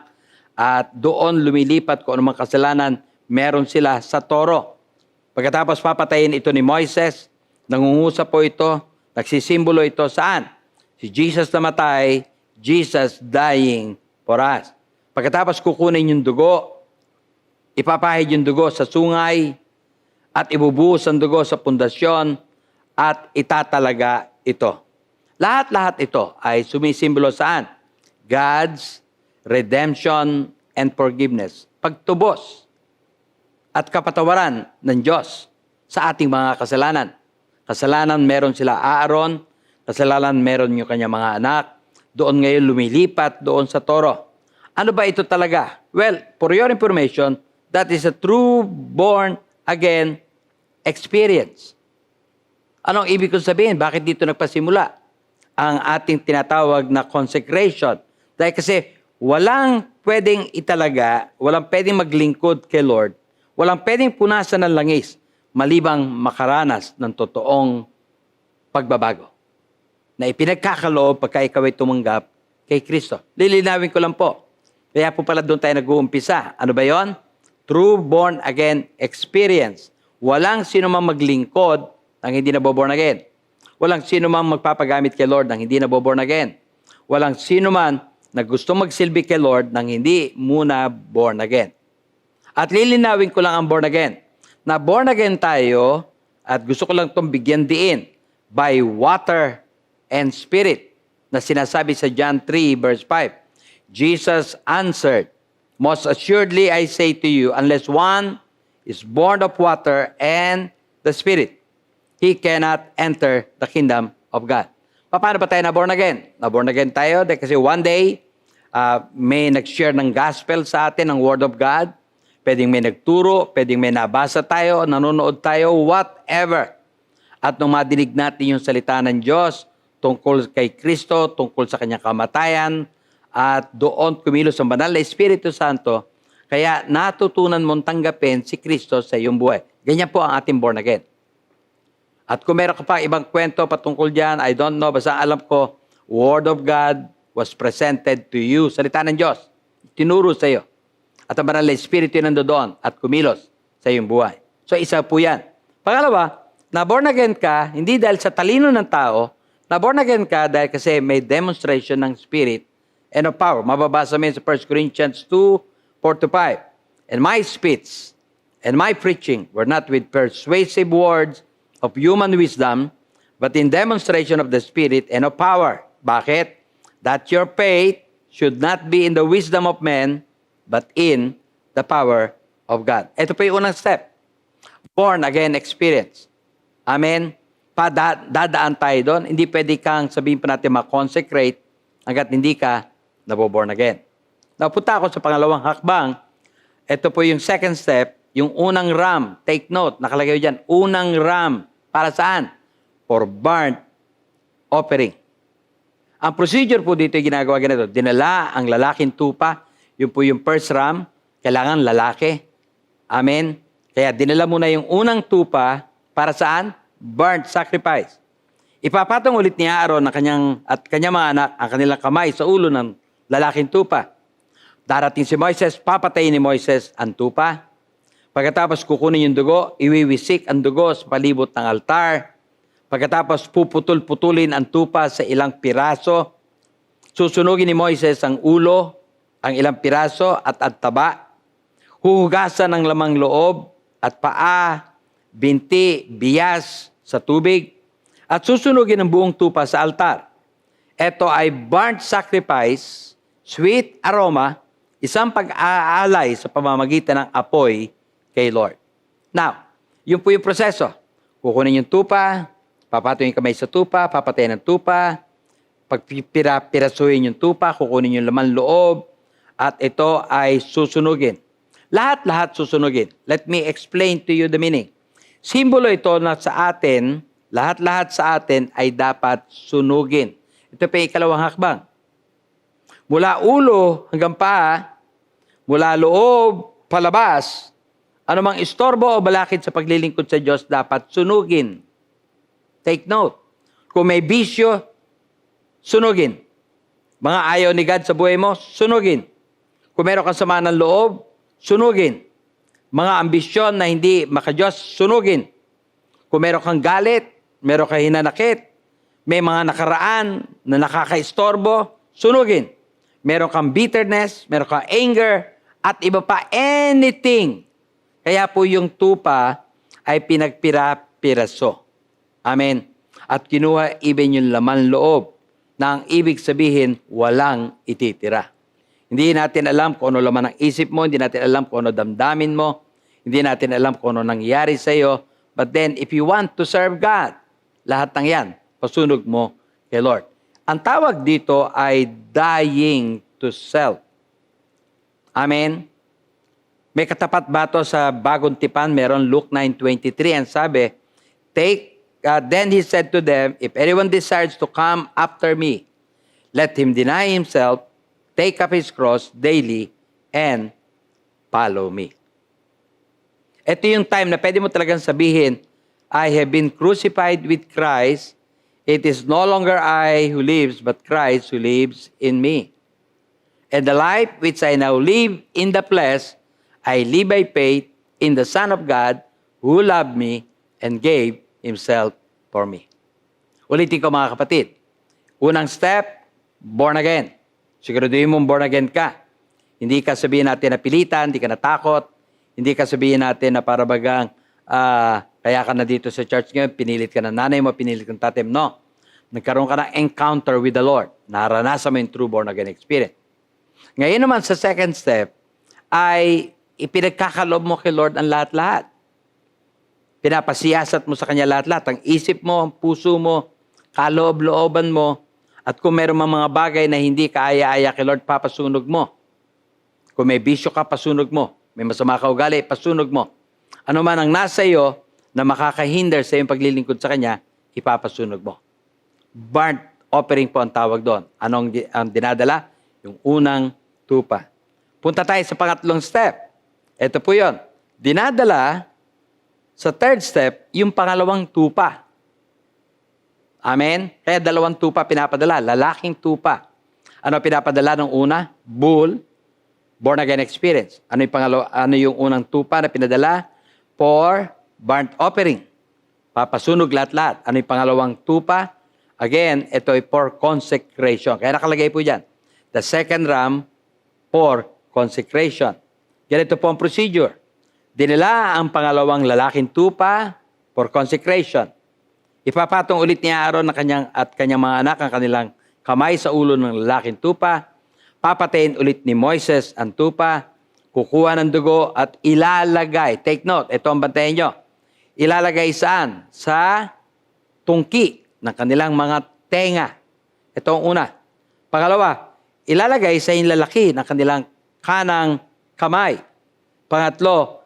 At doon lumilipat kung anumang kasalanan meron sila sa toro. Pagkatapos papatayin ito ni Moises, nangungusap po ito, nagsisimbolo ito saan? Si Jesus namatay, Jesus dying for us. Pagkatapos kukunin yung dugo, ipapahid yung dugo sa sungay, at ibubuhos ang dugo sa pundasyon, at itatalaga ito. Lahat-lahat ito ay sumisimbolo saan? God's redemption and forgiveness. Pagtubos at kapatawaran ng Diyos sa ating mga kasalanan. Kasalanan meron sila Aaron, kasalanan meron yung kanyang mga anak, doon ngayon lumilipat doon sa toro. Ano ba ito talaga? Well, for your information, that is a true born-again experience. Anong ibig kong sabihin? Bakit dito nagpasimula ang ating tinatawag na consecration? Dahil kasi walang pwedeng italaga, walang pwedeng maglingkod kay Lord, walang pwedeng punasan ng langis, malibang makaranas ng totoong pagbabago na ipinagkakaloob pagka ikaw ay tumanggap kay Kristo. Lilinawin ko lang po. Kaya po pala doon tayo nag-uumpisa. Ano ba yon? True born-again experience. Walang sino mang maglingkod nang hindi na born again. Walang sino mang magpapagamit kay Lord nang hindi na born again. Walang sino man na gusto magsilbi kay Lord nang hindi muna born again. At lilinawin ko lang ang born again. Na born again tayo, at gusto ko lang itong bigyan diin, by water and spirit, na sinasabi sa John 3 verse 5. Jesus answered, most assuredly I say to you, unless one is born of water and the Spirit, he cannot enter the kingdom of God. Paano ba tayo na born again? Na born again tayo dahil kasi one day, may nag-share ng gospel sa atin, ng word of God. Pwedeng may nagturo, pwedeng may nabasa tayo, nanonood tayo, whatever. At nung madinig natin yung salita ng Diyos tungkol kay Kristo, tungkol sa kanyang kamatayan, at doon kumilos ang banal na Espiritu Santo, kaya natutunan mong tanggapin si Kristo sa iyong buhay. Ganyan po ang ating born again. At kung meron ka pa ibang kwento patungkol dyan, I don't know, basta alam ko, Word of God was presented to you. Salita ng Diyos, tinuro sa iyo. At ang banal na Espiritu nandoon at kumilos sa iyong buhay. So isa po yan. Pangalawa, na born again ka, hindi dahil sa talino ng tao, na born again ka dahil kasi may demonstration ng Spirit and of power. Mababasa mo sa 1 Corinthians 2:4-5. And my speech and my preaching were not with persuasive words of human wisdom, but in demonstration of the Spirit and of power. Bakit? That your faith should not be in the wisdom of men, but in the power of God. Ito pa yung unang step. Born again experience. Amen? Dadaan tayo doon. Hindi pwede kang sabihin pa natin ma-consecrate hanggat hindi ka naboborn again. Napunta ako sa pangalawang hakbang. Ito po yung second step, yung unang ram. Take note, nakalagay dyan. Unang ram. Para saan? For burnt offering. Ang procedure po dito ay ginagawa ganito. Dinala ang lalaking tupa. Yun po yung first ram. Kailangan lalaki. Amen. Kaya dinala muna yung unang tupa para saan? Burnt sacrifice. Ipapatong ulit ni Aaron at kanyang mga anak ang kanilang kamay sa ulo ng lalaking tupa. Darating si Moises, papatayin ni Moises ang tupa. Pagkatapos kukunin yung dugo, iwiwisik ang dugo sa palibot ng altar. Pagkatapos puputol-putulin ang tupa sa ilang piraso. Susunugin ni Moises ang ulo, ang ilang piraso at ang taba. Huhugasan ng lamang loob at paa, binti, bias sa tubig. At susunugin ang buong tupa sa altar. Ito ay burnt sacrifice, sweet aroma, isang pag-aalay sa pamamagitan ng apoy kay Lord. Now, yun po yung proseso. Kukunin yung tupa, papatuyin yung kamay sa tupa, papatayin ang tupa, pagpirasuhin yung tupa, kukunin yung laman loob, at ito ay susunugin. Lahat-lahat susunugin. Let me explain to you the meaning. Simbolo ito na sa atin, lahat-lahat sa atin ay dapat sunugin. Ito pa yung ikalawang hakbang. Mula ulo hanggang paa, mula loob, palabas, anumang istorbo o balakid sa paglilingkod sa Diyos dapat sunugin. Take note. Kung may bisyo, sunugin. Mga ayaw ni God sa buhay mo, sunugin. Kung meron kang sama ng loob, sunugin. Mga ambisyon na hindi maka-Diyos, sunugin. Kung meron kang galit, meron kang hinanakit, may mga nakaraan na nakakaistorbo, sunugin. Meron kang bitterness, meron kang anger, at iba pa, anything. Kaya po yung tupa ay pinagpira-piraso. Amen. At kinuha even yung laman loob na ang ibig sabihin, walang ititira. Hindi natin alam kung ano laman ng isip mo, hindi natin alam kung ano damdamin mo, hindi natin alam kung ano nangyari sa iyo. But then, if you want to serve God, lahat ng yan, pasunog mo kay Lord. Ang tawag dito ay dying to self. Amen. May katapat ba ito sa bagong tipan? Meron Luke 9:23 and sabi, then he said to them, if anyone desires to come after me, let him deny himself, take up his cross daily, and follow me. Ito yung time na pwede mo talagang sabihin, I have been crucified with Christ. It is no longer I who lives, but Christ who lives in me. And the life which I now live in the flesh, I live by faith in the Son of God who loved me and gave Himself for me. Ulitin ko mga kapatid. Unang step, born again. Siguraduhin mong born again ka. Hindi ka sabihin natin na pilitan, hindi ka natakot, hindi ka sabihin natin na para bagang kaya ka na dito sa church ngayon, pinilit ka ng nanay mo, pinilit ka ng tatay mo. No. Nagkaroon ka ng encounter with the Lord. Naranasan mo yung true born again experience. Ngayon naman sa second step, ay ipinagkakalob mo kay Lord ang lahat-lahat. Pinapasiyasat mo sa Kanya lahat-lahat. Ang isip mo, ang puso mo, kaloob-looban mo, at kung meron mga bagay na hindi ka aya-aya kay Lord, papasunog mo. Kung may bisyo ka, pasunog mo. May masama ka ugali, pasunog mo. Ano man ang nasa iyo na makakahinder sa iyong paglilingkod sa Kanya, ipapasunog mo. Burnt offering po ang tawag doon. Anong ang dinadala? Yung unang tupa. Punta tayo sa pangatlong step. Ito po yon. Dinadala sa third step, yung pangalawang tupa. Amen? Kaya dalawang tupa pinapadala. Lalaking tupa. Ano pinapadala ng una? Bull, born again experience. Ano yung ano yung unang tupa na pinadala? For burnt offering. Papasunog lahat-lahat. Ano yung pangalawang tupa? Again, ito ay for consecration. Kaya nakalagay po dyan. The second ram for consecration. Ganito po ang procedure. Dinala ang pangalawang lalaking tupa for consecration. Ipapatong ulit ni Aaron at kanyang mga anak ang kanilang kamay sa ulo ng lalaking tupa. Papatayin ulit ni Moises ang tupa. Kukuha ng dugo at ilalagay. Take note, ito ang bantayan nyo. Ilalagay saan? Sa tungki ng kanilang mga tenga. Ito ang una. Pangalawa, ilalagay sa inlalaki ng kanilang kanang kamay. Pangatlo,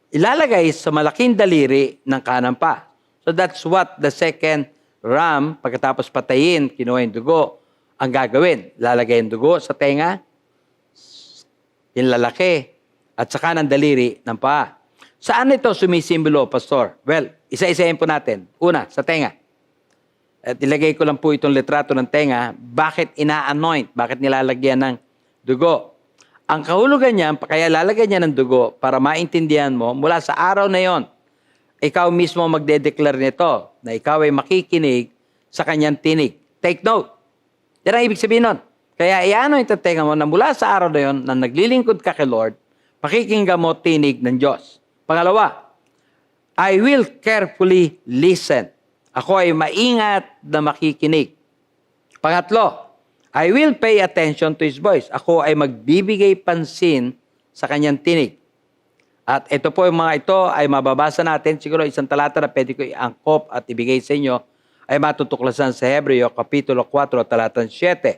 ilalagay sa malaking daliri ng kanang pa. So that's what the second ram, pagkatapos patayin, kinuha yung dugo, ang gagawin. Lalagay yung dugo sa tenga, yung lalaki, at saka ng daliri ng paa. Saan ito sumisimbolo, Pastor? Well, isa-isahin po natin. Una, sa tenga. At ilagay ko lang po itong litrato ng tenga. Bakit ina-anoint? Bakit nilalagyan ng dugo? Ang kahulugan niya, kaya lalagyan niya ng dugo para maintindihan mo, mula sa araw na yon, ikaw mismo magde-declare nito na ikaw ay makikinig sa kanyang tinig. Take note. Yan ang ibig sabihin nun. Kaya i-anoint ang tenga mo na mula sa araw na yon, na naglilingkod ka kay Lord, pakikinggan mo tinig ng Diyos. Pangalawa, I will carefully listen. Ako ay maingat na makikinig. Pangatlo, I will pay attention to His voice. Ako ay magbibigay pansin sa kanyang tinig. At ito po, yung mga ito ay mababasa natin. Siguro isang talata na pwede ko iangkop at ibigay sa inyo ay matutuklasan sa Hebreo, Kapitulo 4, talatang 7.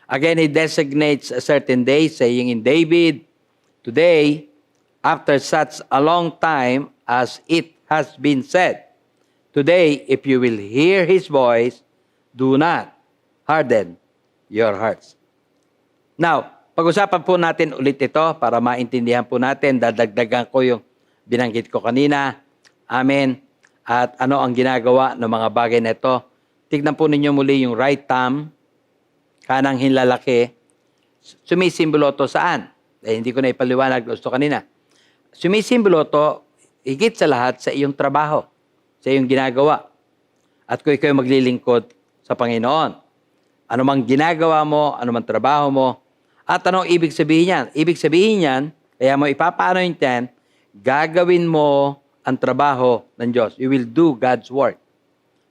Again, He designates a certain day, saying in David, today, after such a long time as it has been said, today, if you will hear His voice, do not harden your hearts. Now, pag-usapan po natin ulit ito para maintindihan po natin. Dadagdagan ko yung binanggit ko kanina. Amen. At ano ang ginagawa ng mga bagay na ito. Tignan po ninyo muli yung right thumb, kanang hinlalaki. Sumisimbolo to saan? Hindi ko na ipaliwanag gusto kanina. Sumisimbolo to, higit sa lahat, sa iyong trabaho, sa iyong ginagawa. At kung ikaw maglilingkod sa Panginoon, ano mang ginagawa mo, ano mang trabaho mo, at anong ibig sabihin niyan? Ibig sabihin niyan, kaya mo ipapaano yan, gagawin mo ang trabaho ng Diyos. You will do God's work.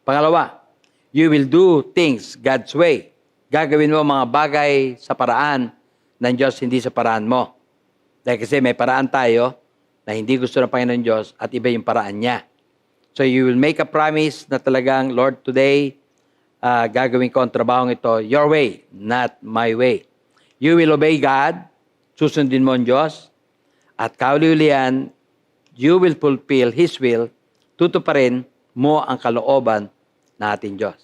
Pangalawa, you will do things God's way. Gagawin mo mga bagay sa paraan ng Diyos, hindi sa paraan mo. Dahil kasi may paraan tayo na hindi gusto ng Panginoon Diyos at iba yung paraan niya. So you will make a promise na talagang, Lord, today, gagawin ko ang trabahong ito your way, not my way. You will obey God, susundin mo ang Diyos, at kauli-ulian, you will fulfill His will, tutuparin mo ang kalooban na ating Diyos.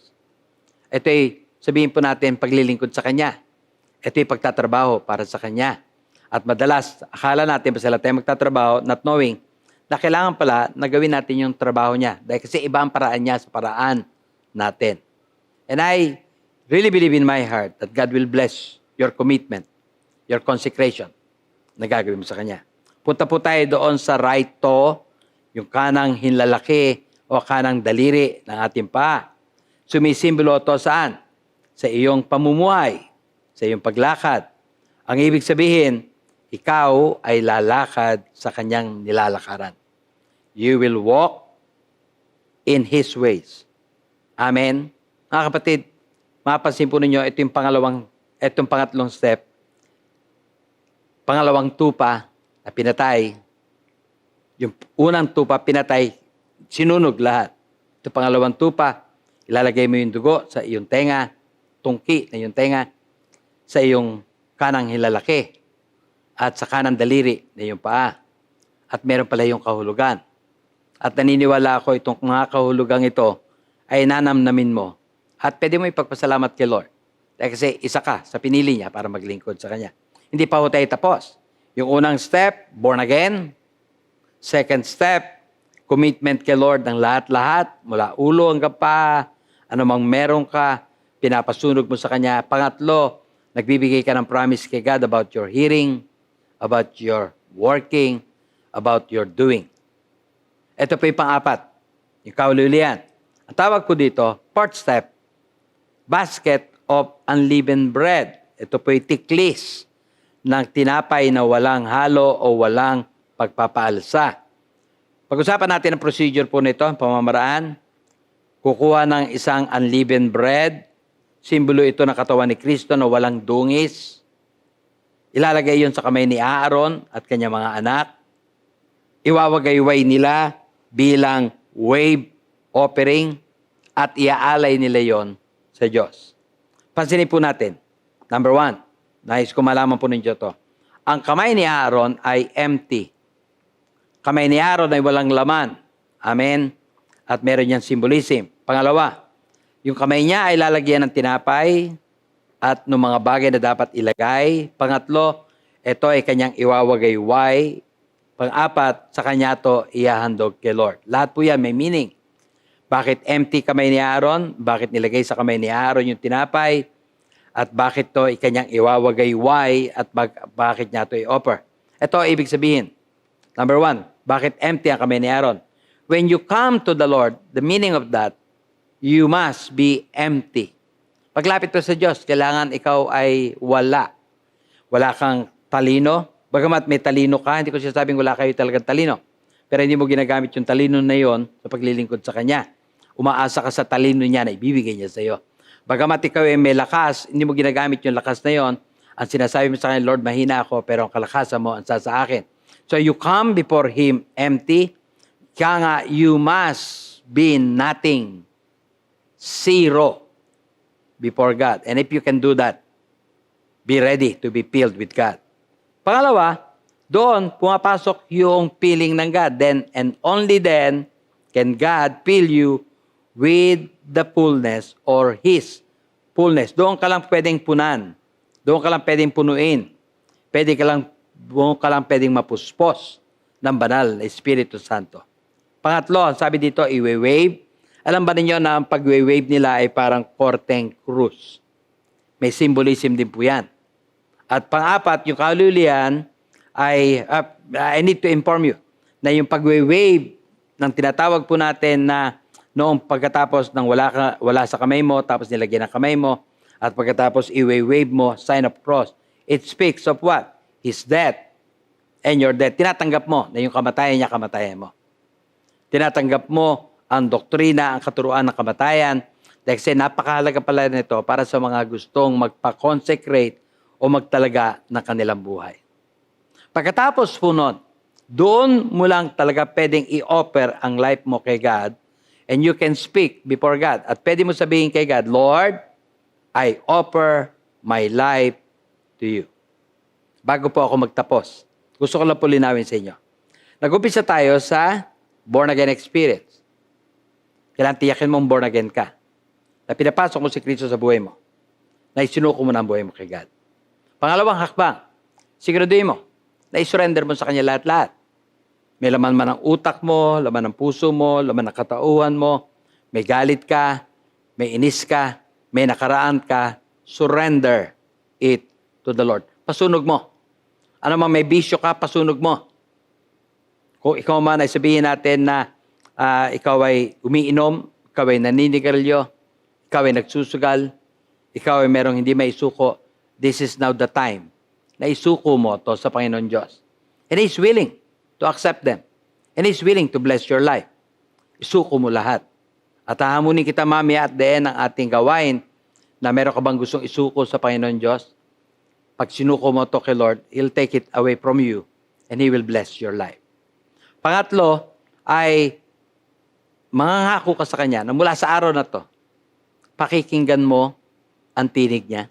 Ito'y sabihin po natin paglilingkod sa Kanya. Ito'y pagtatrabaho para sa Kanya. At madalas, akala natin pa sila tayo magtatrabaho, not knowing na kailangan pala na gawin natin yung trabaho niya. Dahil kasi iba ang paraan niya sa paraan natin. And I really believe in my heart that God will bless your commitment, your consecration na gagawin mo sa Kanya. Punta po tayo doon sa right toe, yung kanang hinlalaki o kanang daliri ng ating paa. Sumisimbolo ito saan? Sa iyong pamumuhay, sa iyong paglakad. Ang ibig sabihin, ikaw ay lalakad sa Kanyang nilalakaran. You will walk in His ways. Amen? Mga kapatid, mapapansin po ninyo, ito yung pangatlong step. Pangalawang tupa na pinatay. Yung unang tupa, pinatay, sinunog lahat. Ito pangalawang tupa, ilalagay mo yung dugo sa iyong tenga, tungki na yung tenga, sa iyong kanang hilalaki, at sa kanang daliri na yung paa. At meron pala yung kahulugan. At naniniwala ako itong mga kahulugang ito ay nanamnamin mo. At pwede mo ipagpasalamat kay Lord. Dahil kasi isa ka sa pinili niya para maglingkod sa Kanya. Hindi pa ho tayo tapos. Yung unang step, born again. Second step, commitment kay Lord ng lahat-lahat, mula ulo hanggang paa, anumang meron ka, pinapasunog mo sa Kanya. Pangatlo, nagbibigay ka ng promise kay God about your hearing, about your working, about your doing. Ito po yung pang-apat, yung kauli-ulian. Ang tawag ko dito, fourth step, basket of unleavened bread. Ito po yung tiklis ng tinapay na walang halo o walang pagpapaalsa. Pag-usapan natin ang procedure po nito, ang pamamaraan. Kukuha ng isang unleavened bread. Simbolo ito ng katawan ni Kristo na walang dungis. Ilalagay yon sa kamay ni Aaron at kanyang mga anak. Iwawagayway nila bilang wave offering at iaalay nila yon sa Diyos. Pansinin po natin. Number 1, nais ko malaman po ninyo ito. Ang kamay ni Aaron ay empty. Kamay ni Aaron ay walang laman. Amen? At meron niyang symbolism. Pangalawa, yung kamay niya ay lalagyan ng tinapay at ng mga bagay na dapat ilagay. Pangatlo, ito ay kanyang iwawagayway. Pang-apat, sa kanya to ihahandog kay Lord. Lahat po yan may meaning. Bakit empty kamay ni Aaron? Bakit nilagay sa kamay ni Aaron yung tinapay? At bakit to kanyang iwawagayway? At bakit niya to i-offer? Ito ibig sabihin. Number one, bakit empty ang kamay ni Aaron? When you come to the Lord, the meaning of that, you must be empty. Paglapit mo sa Diyos, kailangan ikaw ay wala. Wala kang talino. Bagamat may talino ka, hindi ko sinasabing wala kayo talagang talino. Pero hindi mo ginagamit yung talino na yon sa paglilingkod sa Kanya. Umaasa ka sa talino niya na ibibigay niya sa iyo. Bagamat ikaw ay may lakas, hindi mo ginagamit yung lakas na yon. Ang sinasabi mo sa Kanya, Lord, mahina ako, pero ang kalakasan mo ang sa akin. So you come before Him empty. Kaya nga, you must be nothing. Zero before God. And if you can do that, be ready to be filled with God. Pangalawa, doon pumapasok yung filling ng God. Then and only then can God fill you with the fullness or His fullness. Doon ka lang pwedeng punan. Doon ka lang pwedeng punuin. Doon ka lang pwedeng mapuspos ng banal na Espiritu Santo. Pangatlo, sabi dito, iwe-wave. Alam ba ninyo na ang pag-wave nila ay parang korteng krus? May symbolism din po yan. At pang-apat, yung kalulian ay, I need to inform you, na yung pag-wave ng tinatawag po natin na noong pagkatapos ng wala sa kamay mo, tapos nilagyan ng kamay mo, at pagkatapos i-wave mo, sign of cross, it speaks of what? His death and your death. Tinatanggap mo na yung kamatayan niya, kamatayan mo. Tinatanggap mo ang doktrina, ang katuruan ng kamatayan. Kasi napakahalaga pala nito para sa mga gustong magpa-consecrate o magtalaga ng kanilang buhay. Pagkatapos po nun, doon mo lang talaga pwedeng i-offer ang life mo kay God and you can speak before God. At pwede mo sabihin kay God, Lord, I offer my life to you. Bago po ako magtapos, gusto ko lang po linawin sa inyo. Nag-umpisa tayo sa born-again experience. Kailangan tiyakin mong born again ka. Na pinapasok mo si Kristo sa buhay mo. Na isinuko mo na ang buhay mo kay God. Pangalawang hakbang, siguraduhin mo na isurrender mo sa Kanya lahat-lahat. May laman man ang utak mo, laman ng puso mo, laman ng katauhan mo, may galit ka, may inis ka, may nakaraan ka, surrender it to the Lord. Pasunog mo. Ano man may bisyo ka, pasunog mo. Kung ikaw man ay sabihin natin na ikaw ay umiinom, ikaw ay naninigarilyo, ikaw ay nagsusugal, ikaw ay merong hindi maisuko, this is now the time na isuko mo to sa Panginoon Diyos. And He's willing to accept them. And He's willing to bless your life. Isuko mo lahat. At hahamunin kita mamaya at the end ng ating gawain na meron ka bang gustong isuko sa Panginoon Diyos. Pag sinuko mo to kay Lord, He'll take it away from you and He will bless your life. Pangatlo ay mangangako ka sa Kanya na mula sa araw na to, pakikinggan mo ang tinig niya.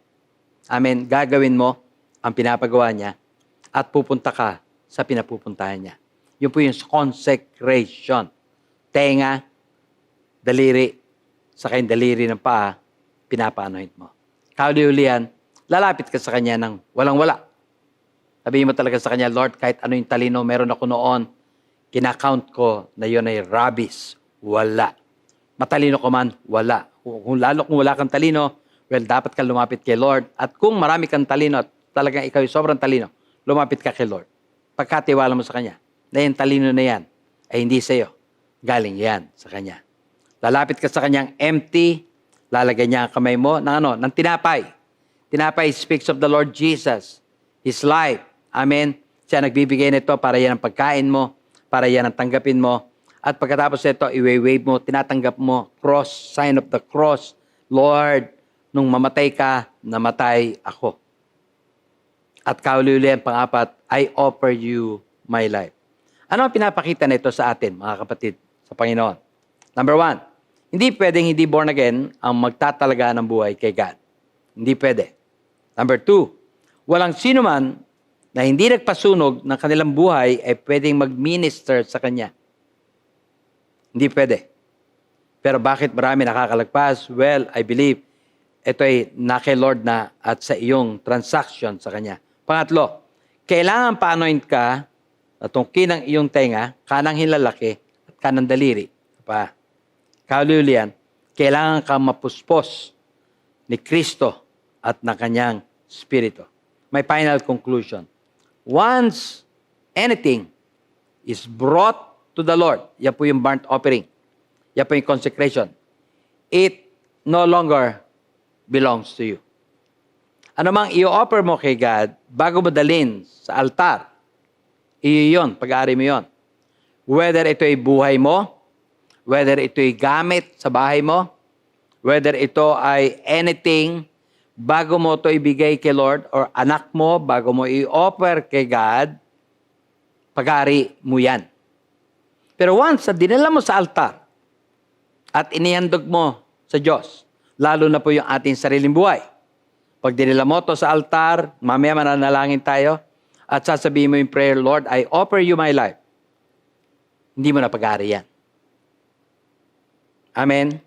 Amen. Gagawin mo ang pinapagawa niya at pupunta ka sa pinapupuntahan niya. Yun po yung consecration. Tenga, daliri, sa kayong daliri ng paa, pinapaanoint mo. Kauli-ulian, lalapit ka sa Kanya ng walang-wala. Sabihin mo talaga sa Kanya, Lord, kahit ano yung talino meron ako noon, kinakount ko na yun ay rubbish. Wala. Matalino ko man, wala. Lalo kung wala kang talino, well, dapat ka lumapit kay Lord. At kung marami kang talino at talagang ikaw yung sobrang talino, lumapit ka kay Lord. Pagkatiwala mo sa Kanya, na yung talino na yan ay hindi sa iyo. Galing yan sa Kanya. Lalapit ka sa Kanyang empty, lalagay niya ang kamay mo ng tinapay. Tinapay speaks of the Lord Jesus, His life. Amen. Siya nagbibigay nito para yan ang pagkain mo, para yan ang tanggapin mo. At pagkatapos ito, i-wave mo, tinatanggap mo, cross, sign of the cross. Lord, nung mamatay ka, namatay ako. At kauli-ulian, pang-apat, I offer you my life. Ano ang pinapakita nito sa atin, mga kapatid, sa Panginoon? Number one, hindi pwedeng hindi born again ang magtatalaga ng buhay kay God. Hindi pwede. Number two, walang sino man na hindi nagpasunog ng kanilang buhay ay pwedeng mag-minister sa Kanya. Hindi pwede. Pero bakit marami nakakalagpas? Well, I believe ito ay na kay Lord na at sa iyong transaction sa Kanya. Pangatlo, kailangan pa-anoint ka at tungkin ang iyong tenga, kanang hilalaki at kanang daliri. Pa, kauliulian, kailangan ka mapuspos ni Kristo at ng Kanyang Espiritu. My final conclusion. Once anything is brought to the Lord, yan po yung burnt offering, yan po yung consecration, it no longer belongs to you. Ano mang i-offer mo kay God, bago mo dalhin sa altar, iyo yun, pag-aari mo yun. Whether ito ay buhay mo, whether ito ay gamit sa bahay mo, whether ito ay anything, bago mo ito ibigay kay Lord, or anak mo, bago mo i-offer kay God, pag-aari mo yan. Pero once na dinala mo sa altar, at inihandog mo sa Diyos, lalo na po yung ating sariling buhay. Pag dinala mo to sa altar, mamaya mananalangin tayo, at sasabihin mo yung prayer, Lord, I offer you my life. Hindi mo na pag-aari yan. Amen?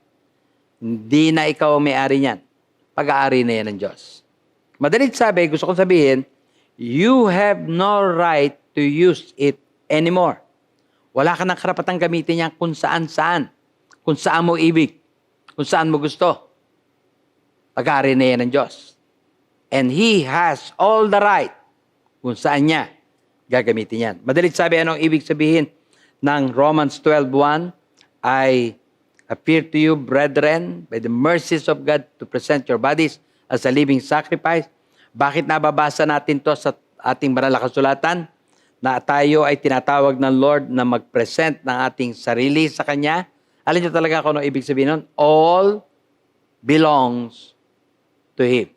Hindi na ikaw ang may-ari niyan. Pag-aari na yan ng Diyos. Madalit sabi, gusto kong sabihin, you have no right to use it anymore. Wala ka ng karapatang gamitin yan kung saan-saan. Kung saan mo ibig. Kung saan mo gusto. Pag-aari na yan ng Diyos. And He has all the right kung saan niya gagamitin yan. Madalit sabi, anong ibig sabihin ng Romans 12:1? I appear to you, brethren, by the mercies of God, to present your bodies as a living sacrifice. Bakit nababasa natin to sa ating banal na kasulatan? Na tayo ay tinatawag ng Lord na mag-present ng ating sarili sa Kanya. Alam niyo talaga kung ano ibig sabihin nun? All belongs to Him.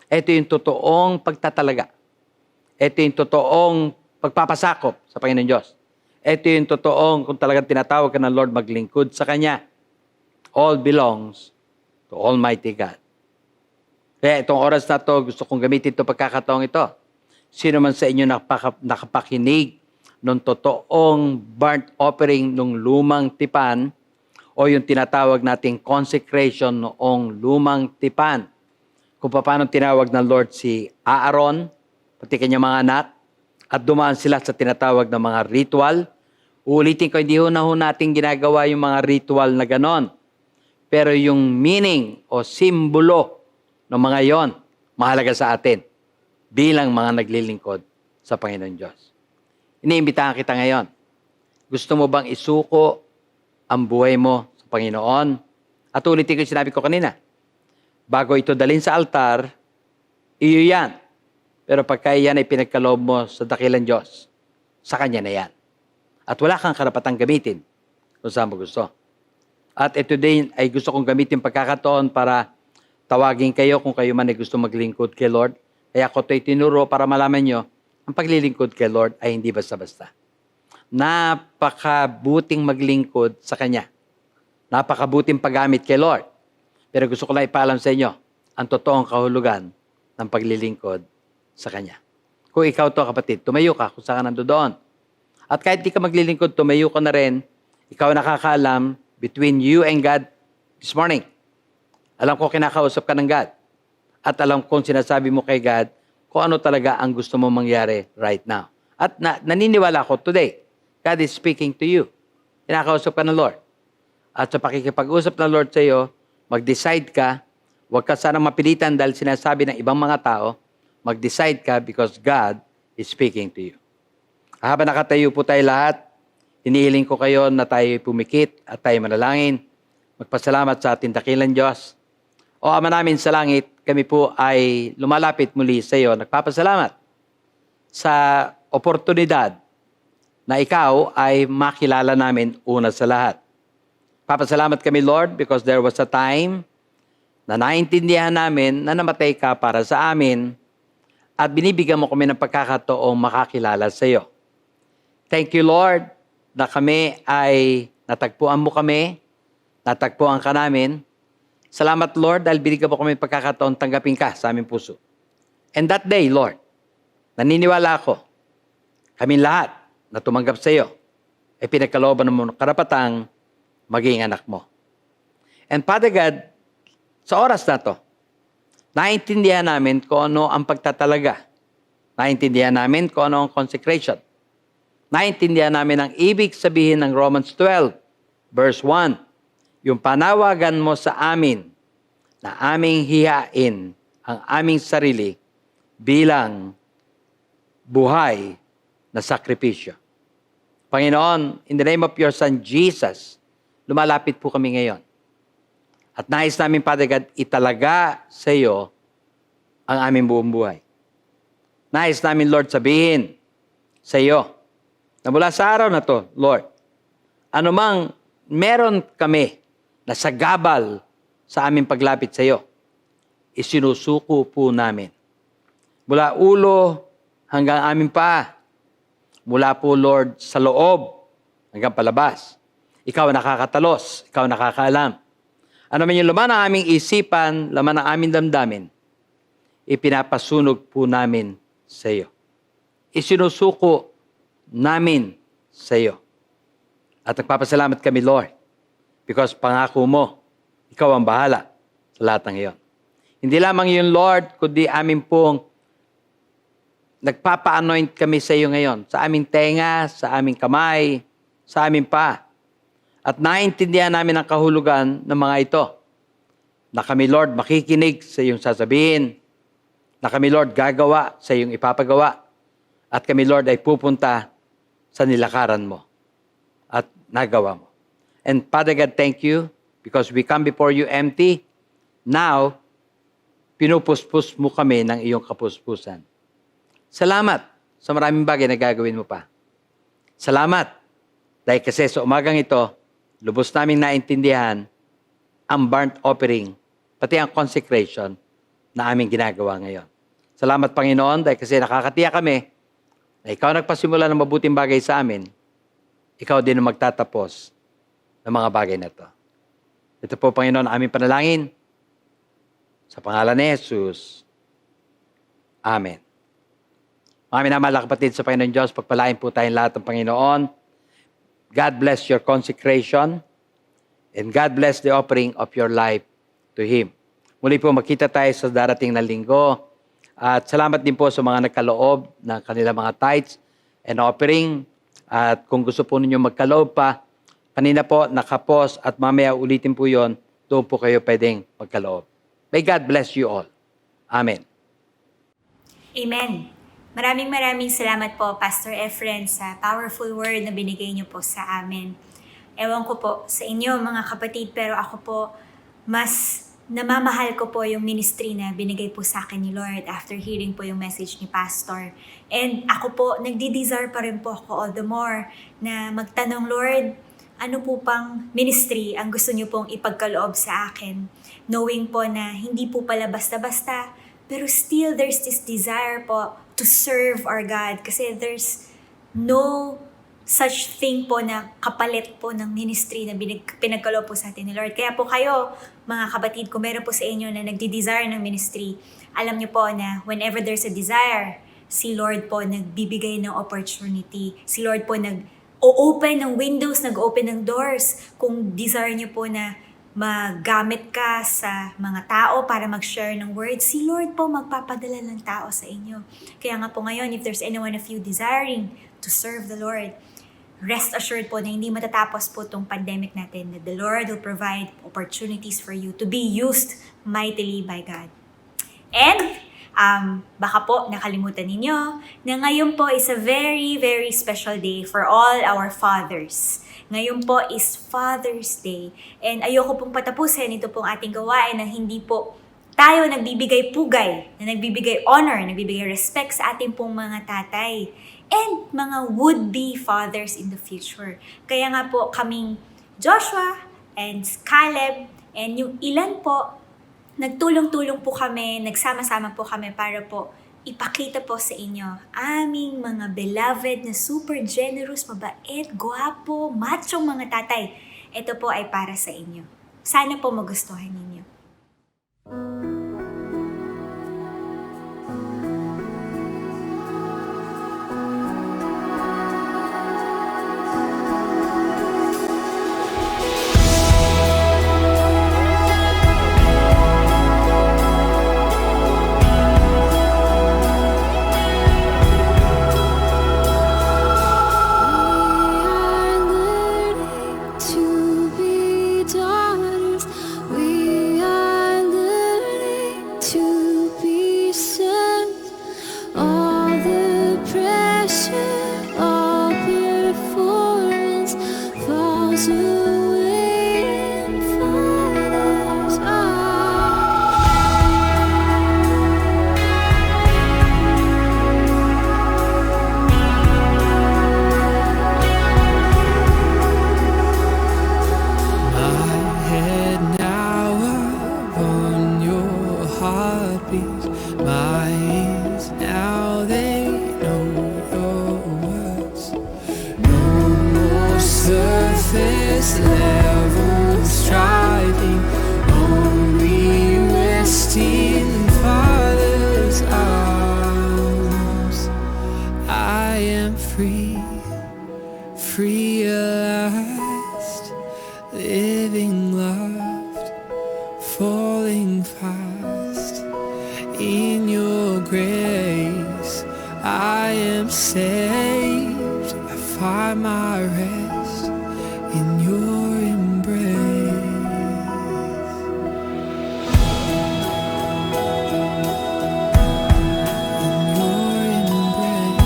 Ito yung totoong pagtatalaga. Ito yung totoong pagpapasakop sa Panginoon Diyos. Ito yung totoong kung talagang tinatawag ka ng Lord maglingkod sa Kanya. All belongs to Almighty God. Kaya itong oras na to, gusto kong gamitin ito pagkakataong ito. Sino man sa inyo nakapakinig ng totoong burnt offering ng lumang tipan o yung tinatawag nating consecration noong lumang tipan. Kung paano tinawag ng Lord si Aaron, pati kanyang mga anak, at dumaan sila sa tinatawag na mga ritual. Uulitin ko, hindi ho natin ginagawa yung mga ritual na ganon. Pero yung meaning o simbolo ng mga yon, mahalaga sa atin bilang mga naglilingkod sa Panginoon Diyos. Iniimbitahan kita ngayon. Gusto mo bang isuko ang buhay mo sa Panginoon? At ulitin ko yung sinabi ko kanina. Bago ito dalhin sa altar, iyo yan. Pero pagka yan ay pinagkaloob mo sa dakilang Diyos, sa Kanya na yan. At wala kang karapatang gamitin kung saan mo gusto. At ito din ay gusto kong gamitin pagkakataon para tawagin kayo kung kayo man ay gusto maglingkod kay Lord. Kaya ako ito'y tinuro para malaman nyo, ang paglilingkod kay Lord ay hindi basta-basta. Napakabuting maglingkod sa Kanya. Napakabuting paggamit kay Lord. Pero gusto ko lang ipaalam sa inyo ang totoong kahulugan ng paglilingkod sa Kanya. Kung ikaw to kapatid, tumayo ka kung saan ka nandoon. At kahit di ka maglilingkod, tumayo ka na rin, ikaw nakakaalam between you and God this morning. Alam ko kinakausap ka ng God. At alam kong sinasabi mo kay God kung ano talaga ang gusto mo mangyari right now. At naniniwala ko today, God is speaking to you. Kinakausap ka ng Lord. At sa pakikipag-usap ng Lord sa iyo, mag-decide ka, huwag ka sanang mapilitan dahil sinasabi ng ibang mga tao, mag-decide ka because God is speaking to you. Habang nakatayo po tayo lahat, hinihiling ko kayo na tayo pumikit at tayo manalangin. Magpasalamat sa ating dakilang Diyos. O Ama namin sa langit, kami po ay lumalapit muli sa iyo. Nagpapasalamat sa oportunidad na ikaw ay makilala namin una sa lahat. Papasalamat kami, Lord, because there was a time na naintindihan namin na namatay ka para sa amin at binibigyan mo kami ng pagkakataong makakilala sa iyo. Thank you, Lord, na kami ay natagpuan mo kami, natagpuan ka namin. Salamat, Lord, dahil binigyan mo kami pagkakataon tanggapin ka sa aming puso. And that day, Lord, naniniwala ako, kami lahat na tumanggap sa iyo, ay pinagkalooban mo ng karapatang maging anak mo. And Father God, Sa oras na to, naintindihan namin kung ano ang pagtatalaga. Naintindihan namin kung ano ang consecration. Naintindihan namin ang ibig sabihin ng Romans 12, verse 1. Yung panawagan mo sa amin na aming hihain ang aming sarili bilang buhay na sakripisyo. Panginoon, in the name of your Son Jesus, lumalapit po kami ngayon. At nais namin, Father God, italaga sa iyo ang aming buong buhay. Nais namin, Lord, sabihin sa iyo na mula sa araw na to, Lord, anumang meron kami na sagabal sa aming paglapit sa iyo, isinusuko po namin. Mula ulo hanggang aming paa, mula po, Lord, sa loob hanggang palabas. Ikaw ang nakakatalos, ikaw ang nakakaalam. Ano man yung laman ng aming isipan, laman ng aming damdamin, ipinapasunog po namin sa iyo. Isinusuko namin sa iyo. At nagpapasalamat kami, Lord, because pangako mo, ikaw ang bahala sa lahat ng iyon. Hindi lamang yun, Lord, kundi amin pong nagpapa-anoint kami sa iyo ngayon, sa aming tenga, sa aming kamay, sa aming paa. At naintindihan namin ang kahulugan ng mga ito. Na kami, Lord, makikinig sa iyong sasabihin. Na kami, Lord, gagawa sa iyong ipapagawa. At kami, Lord, ay pupunta sa nilakaran mo. At nagawa mo. And Father God, thank you because we come before you empty. Now, pinupuspos mo kami ng iyong kapuspusan. Salamat sa maraming bagay na gagawin mo pa. Salamat dahil kasi sa umagang ito, lubos naming naintindihan ang burnt offering, pati ang consecration na aming ginagawa ngayon. Salamat, Panginoon, dahil kasi nakakatiyak kami na ikaw nagpasimula ng mabuting bagay sa amin, ikaw din ang magtatapos ng mga bagay na ito. Ito po, Panginoon, aming panalangin. Sa pangalan ni Jesus. Amen. Mga minamahal na kapatid sa Panginoon Diyos, pagpalain po tayong lahat ng Panginoon. God bless your consecration and God bless the offering of your life to Him. Muli po magkita tayo sa darating na linggo at salamat din po sa mga nagkaloob ng kanilang mga tithes and offering at kung gusto po ninyo magkaloob pa, kanina po nakapos at mamaya ulitin po yon, doon po kayo pwedeng magkaloob. May God bless you all. Amen. Amen. Maraming salamat po, Pastor Efren, sa powerful word na binigay niyo po sa amin. Ewan ko po sa inyo, mga kapatid, pero ako po, mas namamahal ko po yung ministry na binigay po sa akin ni Lord after hearing po yung message ni Pastor. And ako po, nagdi-desire pa rin po ako all the more na magtanong, Lord, ano po pang ministry ang gusto niyo pong ipagkaloob sa akin? Knowing po na hindi po pala basta-basta, pero still there's this desire po to serve our God kasi there's no such thing po na kapalit po ng ministry na pinagkaloob po sa atin ni Lord. Kaya po kayo, mga kapatid, kung meron po sa inyo na nagdi-desire ng ministry, alam niyo po na whenever there's a desire, si Lord po nagbibigay ng opportunity. Si Lord po nag-open ng windows, nag-open ng doors. Kung desire niyo po na magamit ka sa mga tao para mag-share ng word, si Lord po magpapadala ng tao sa inyo. Kaya nga po ngayon, if there's anyone of you desiring to serve the Lord, rest assured po na hindi matatapos po itong pandemic natin, that the Lord will provide opportunities for you to be used mightily by God. And baka po nakalimutan ninyo na ngayon po is a very special day for all our fathers. Ngayon po is Father's Day. And ayoko pong patapusin ito pong ating gawain na hindi po tayo nagbibigay pugay, na nagbibigay honor, nagbibigay respect sa ating pong mga tatay and mga would-be fathers in the future. Kaya nga po kaming Joshua and Caleb and yung ilan po, nagtulong-tulong po kami, nagsama-sama po kami para po ipakita po sa inyo aming mga beloved na super generous, mabait, gwapo, machong mga tatay. Ito po ay para sa inyo. Sana po magustuhan ninyo. this level of striving, only resting in Father's arms. I am free, free at last, living loved, falling fast in your grace. I am saved, I find my rest in your embrace. In your embrace.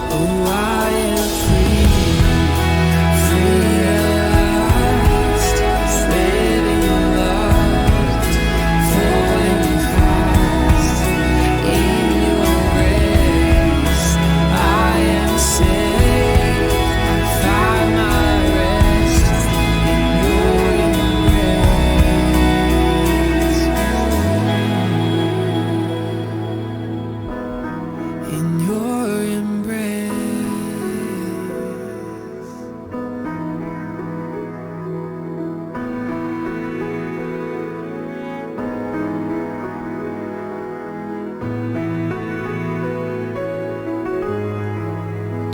Oh, I am free, free at last, living loved, falling fast in your grace. I am saved, I find my rest in your embrace. In your embrace.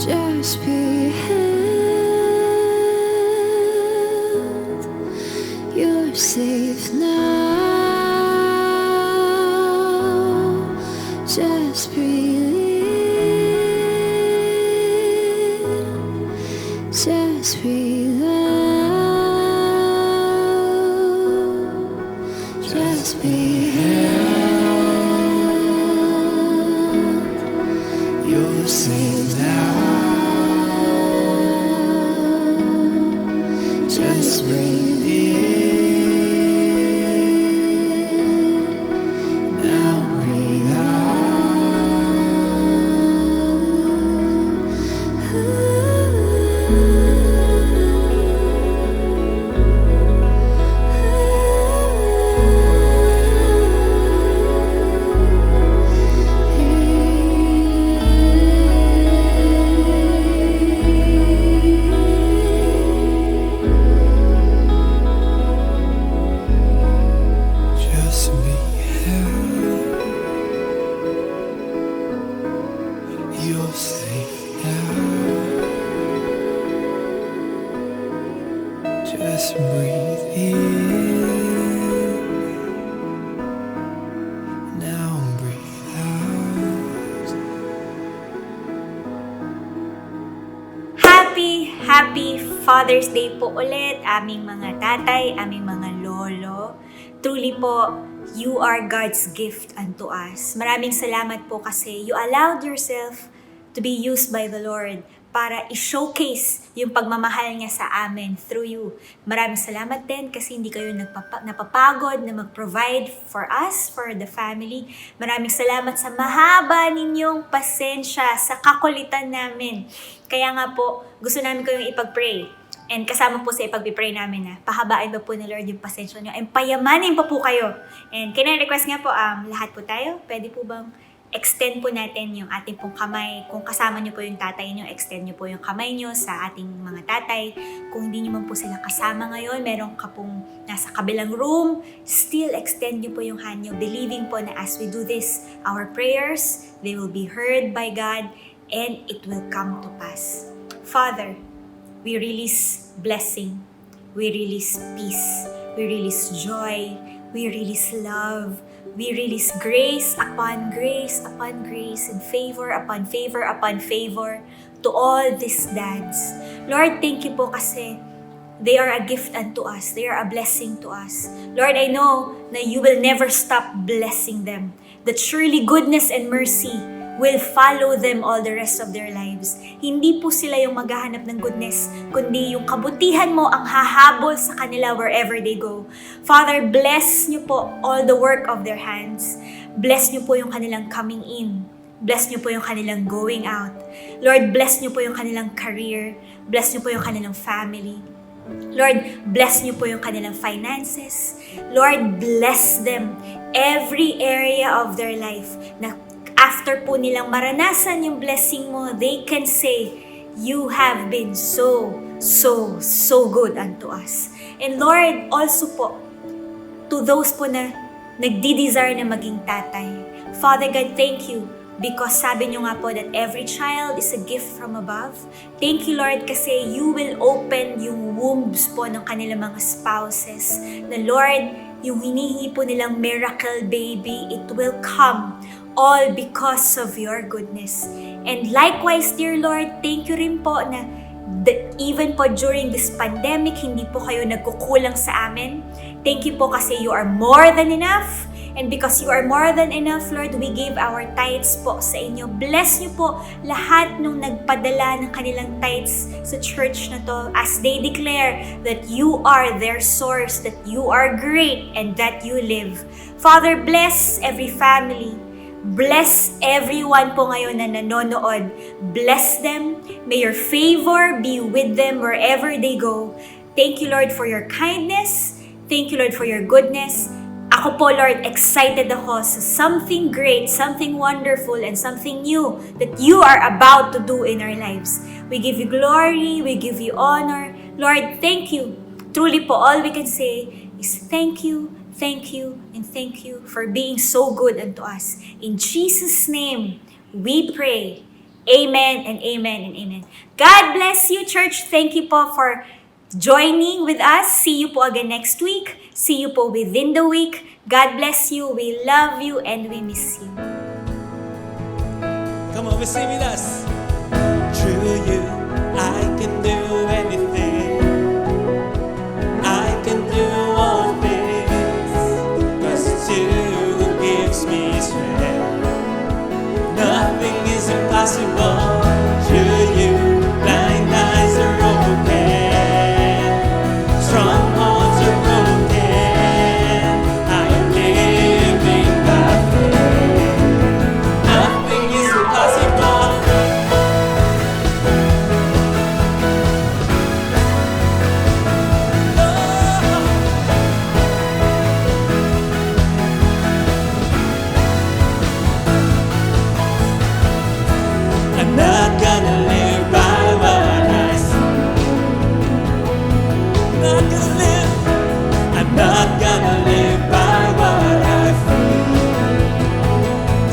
Just be held, you're safe now. Just breathe in, just breathe out. Just be held, you're safe now. Just breathe in, now breathe Just be held, you're safe now. Just breathe in, now breathe out. Happy Father's Day po ulit, aming mga tatay, aming mga lolo. Truly po, you are God's gift unto us. Maraming salamat po kasi you allowed yourself to be used by the Lord para i-showcase yung pagmamahal niya sa amin through you. Maraming salamat din kasi hindi kayo napapagod na mag-provide for us, for the family. Maraming salamat sa mahaba ninyong pasensya sa kakulitan namin. Kaya nga po, gusto namin kayong ipag-pray. And kasama po sa ipag-pray namin na pahabain ba po ni Lord yung pasensya niyo and payamanin pa po kayo. And kina-request nga po, lahat po tayo, pwede po bang extend po natin yung ating pong kamay. Kung kasama niyo po yung tatay niyo, extend niyo po yung kamay niyo sa ating mga tatay. Kung hindi niyo man po sila kasama ngayon, meron ka pong nasa kabilang room, still extend niyo po yung hand niyo, believing po na as we do this, our prayers, they will be heard by God and it will come to pass. Father, we release blessing, we release peace, we release joy, we release love, we release grace upon grace upon grace and favor upon favor upon favor to all these dads. Lord, thank you po kasi they are a gift unto us. They are a blessing to us. Lord, I know na you will never stop blessing them. That surely goodness and mercy will follow them all the rest of their lives. Hindi po sila yung maghahanap ng goodness, kundi yung kabutihan mo ang hahabol sa kanila wherever they go. Father, bless niyo po all the work of their hands. Bless niyo po yung kanilang coming in. Bless niyo po yung kanilang going out. Lord, bless niyo po yung kanilang career. Bless niyo po yung kanilang family. Lord, bless niyo po yung kanilang finances. Lord, bless them every area of their life na after po nilang maranasan yung blessing mo, they can say, You have been so good unto us. And Lord, also po, to those po na nagdi-desire na maging tatay. Father God, thank you because sabi nyo nga po that every child is a gift from above. Thank you, Lord, kasi you will open yung wombs po ng kanilang mga spouses. Na Lord, yung hinihingi po nilang miracle baby, it will come all because of your goodness. And likewise, dear Lord, thank you rin po na even po during this pandemic, hindi po kayo nagkukulang sa amin. Thank you po kasi you are more than enough. And because you are more than enough, Lord, we give our tithes po sa inyo. Bless niyo po lahat nung nagpadala ng kanilang tithes sa church na to as they declare that you are their source, that you are great, and that you live. Father, bless every family. Bless everyone po ngayon na nanonood. Bless them. May your favor be with them wherever they go. Thank you, Lord, for your kindness. Thank you, Lord, for your goodness. Ako po, Lord, excited ako sa something great, something wonderful, and something new that you are about to do in our lives. We give you glory, we give you honor. Lord, thank you. Truly po, all we can say is thank you, and thank you for being so good unto us. In Jesus' name, we pray. Amen and amen and amen. God bless you, church. Thank you po for joining with us. See you po again next week. See you po within the week. God bless you. We love you and we miss you. Come on, sing with us. Through you, I can do anything. I can do all things. 'Cause it's you who gives me strength. Nothing is impossible. Through you, blind eyes are open. Strongholds are broken. I am living by faith. Nothing is impossible. I'm not gonna live by what I see. Not gonna live. I'm not gonna live by what I feel.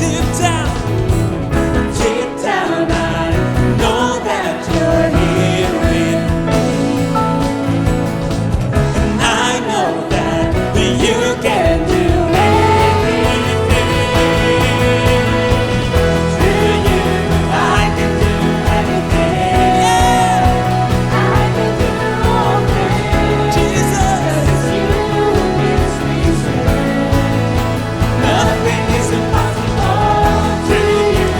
Deep down, I know that you're here with me, and I know that you can do anything. Through you, I can do anything. I can do all things. Jesus, you gives me strength. Nothing is impossible. Through you,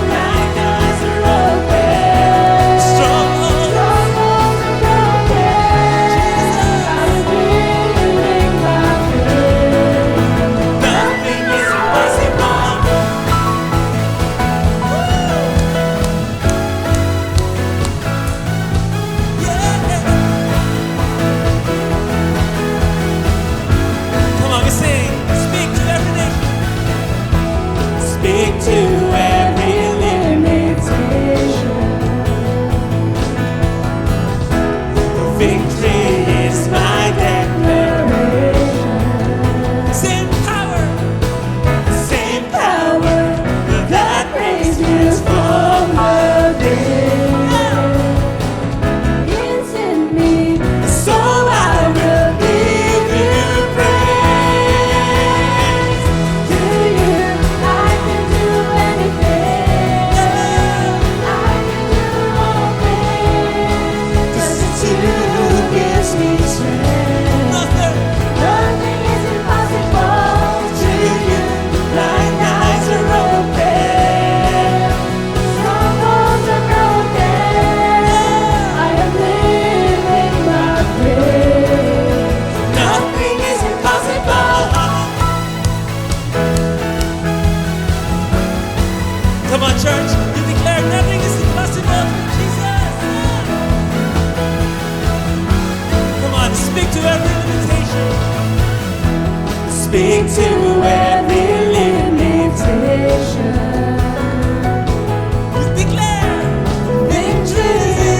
my eyes are open. Strongholds are broken. Jesus, I'm living by faith. Nothing is impossible. Come on, we sing. Speak to every nation. Speak to every limitation. Victory is my declaration. Same power that raised us from the dead. It's in me, so I will give you praise. To you, I can do anything. I can do all things. 'Cause it's you who gives me strength. Nothing is impossible. To you, blind eyes are open. Strongholds are broken. I am living by faith. Nothing is impossible. Come on, church. You declare nothing is impossible. Jesus. Come on, speak to every limitation. Speak to every limitation. You declare victory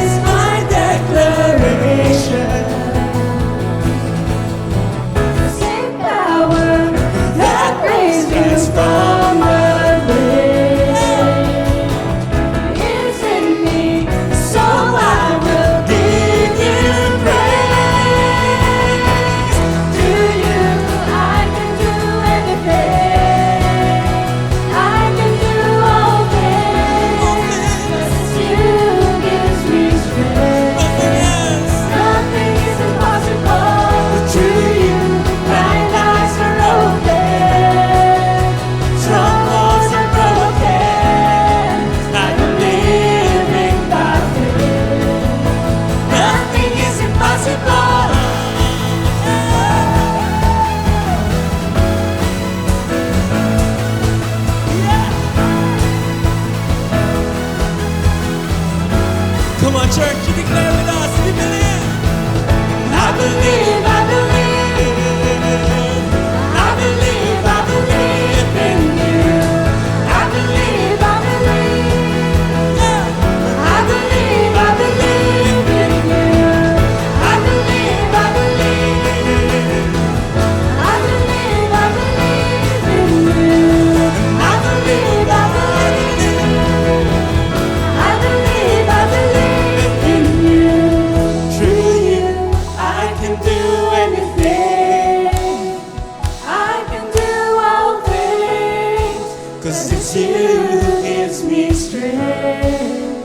'cause it's you who gives me strength.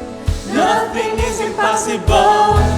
Nothing is impossible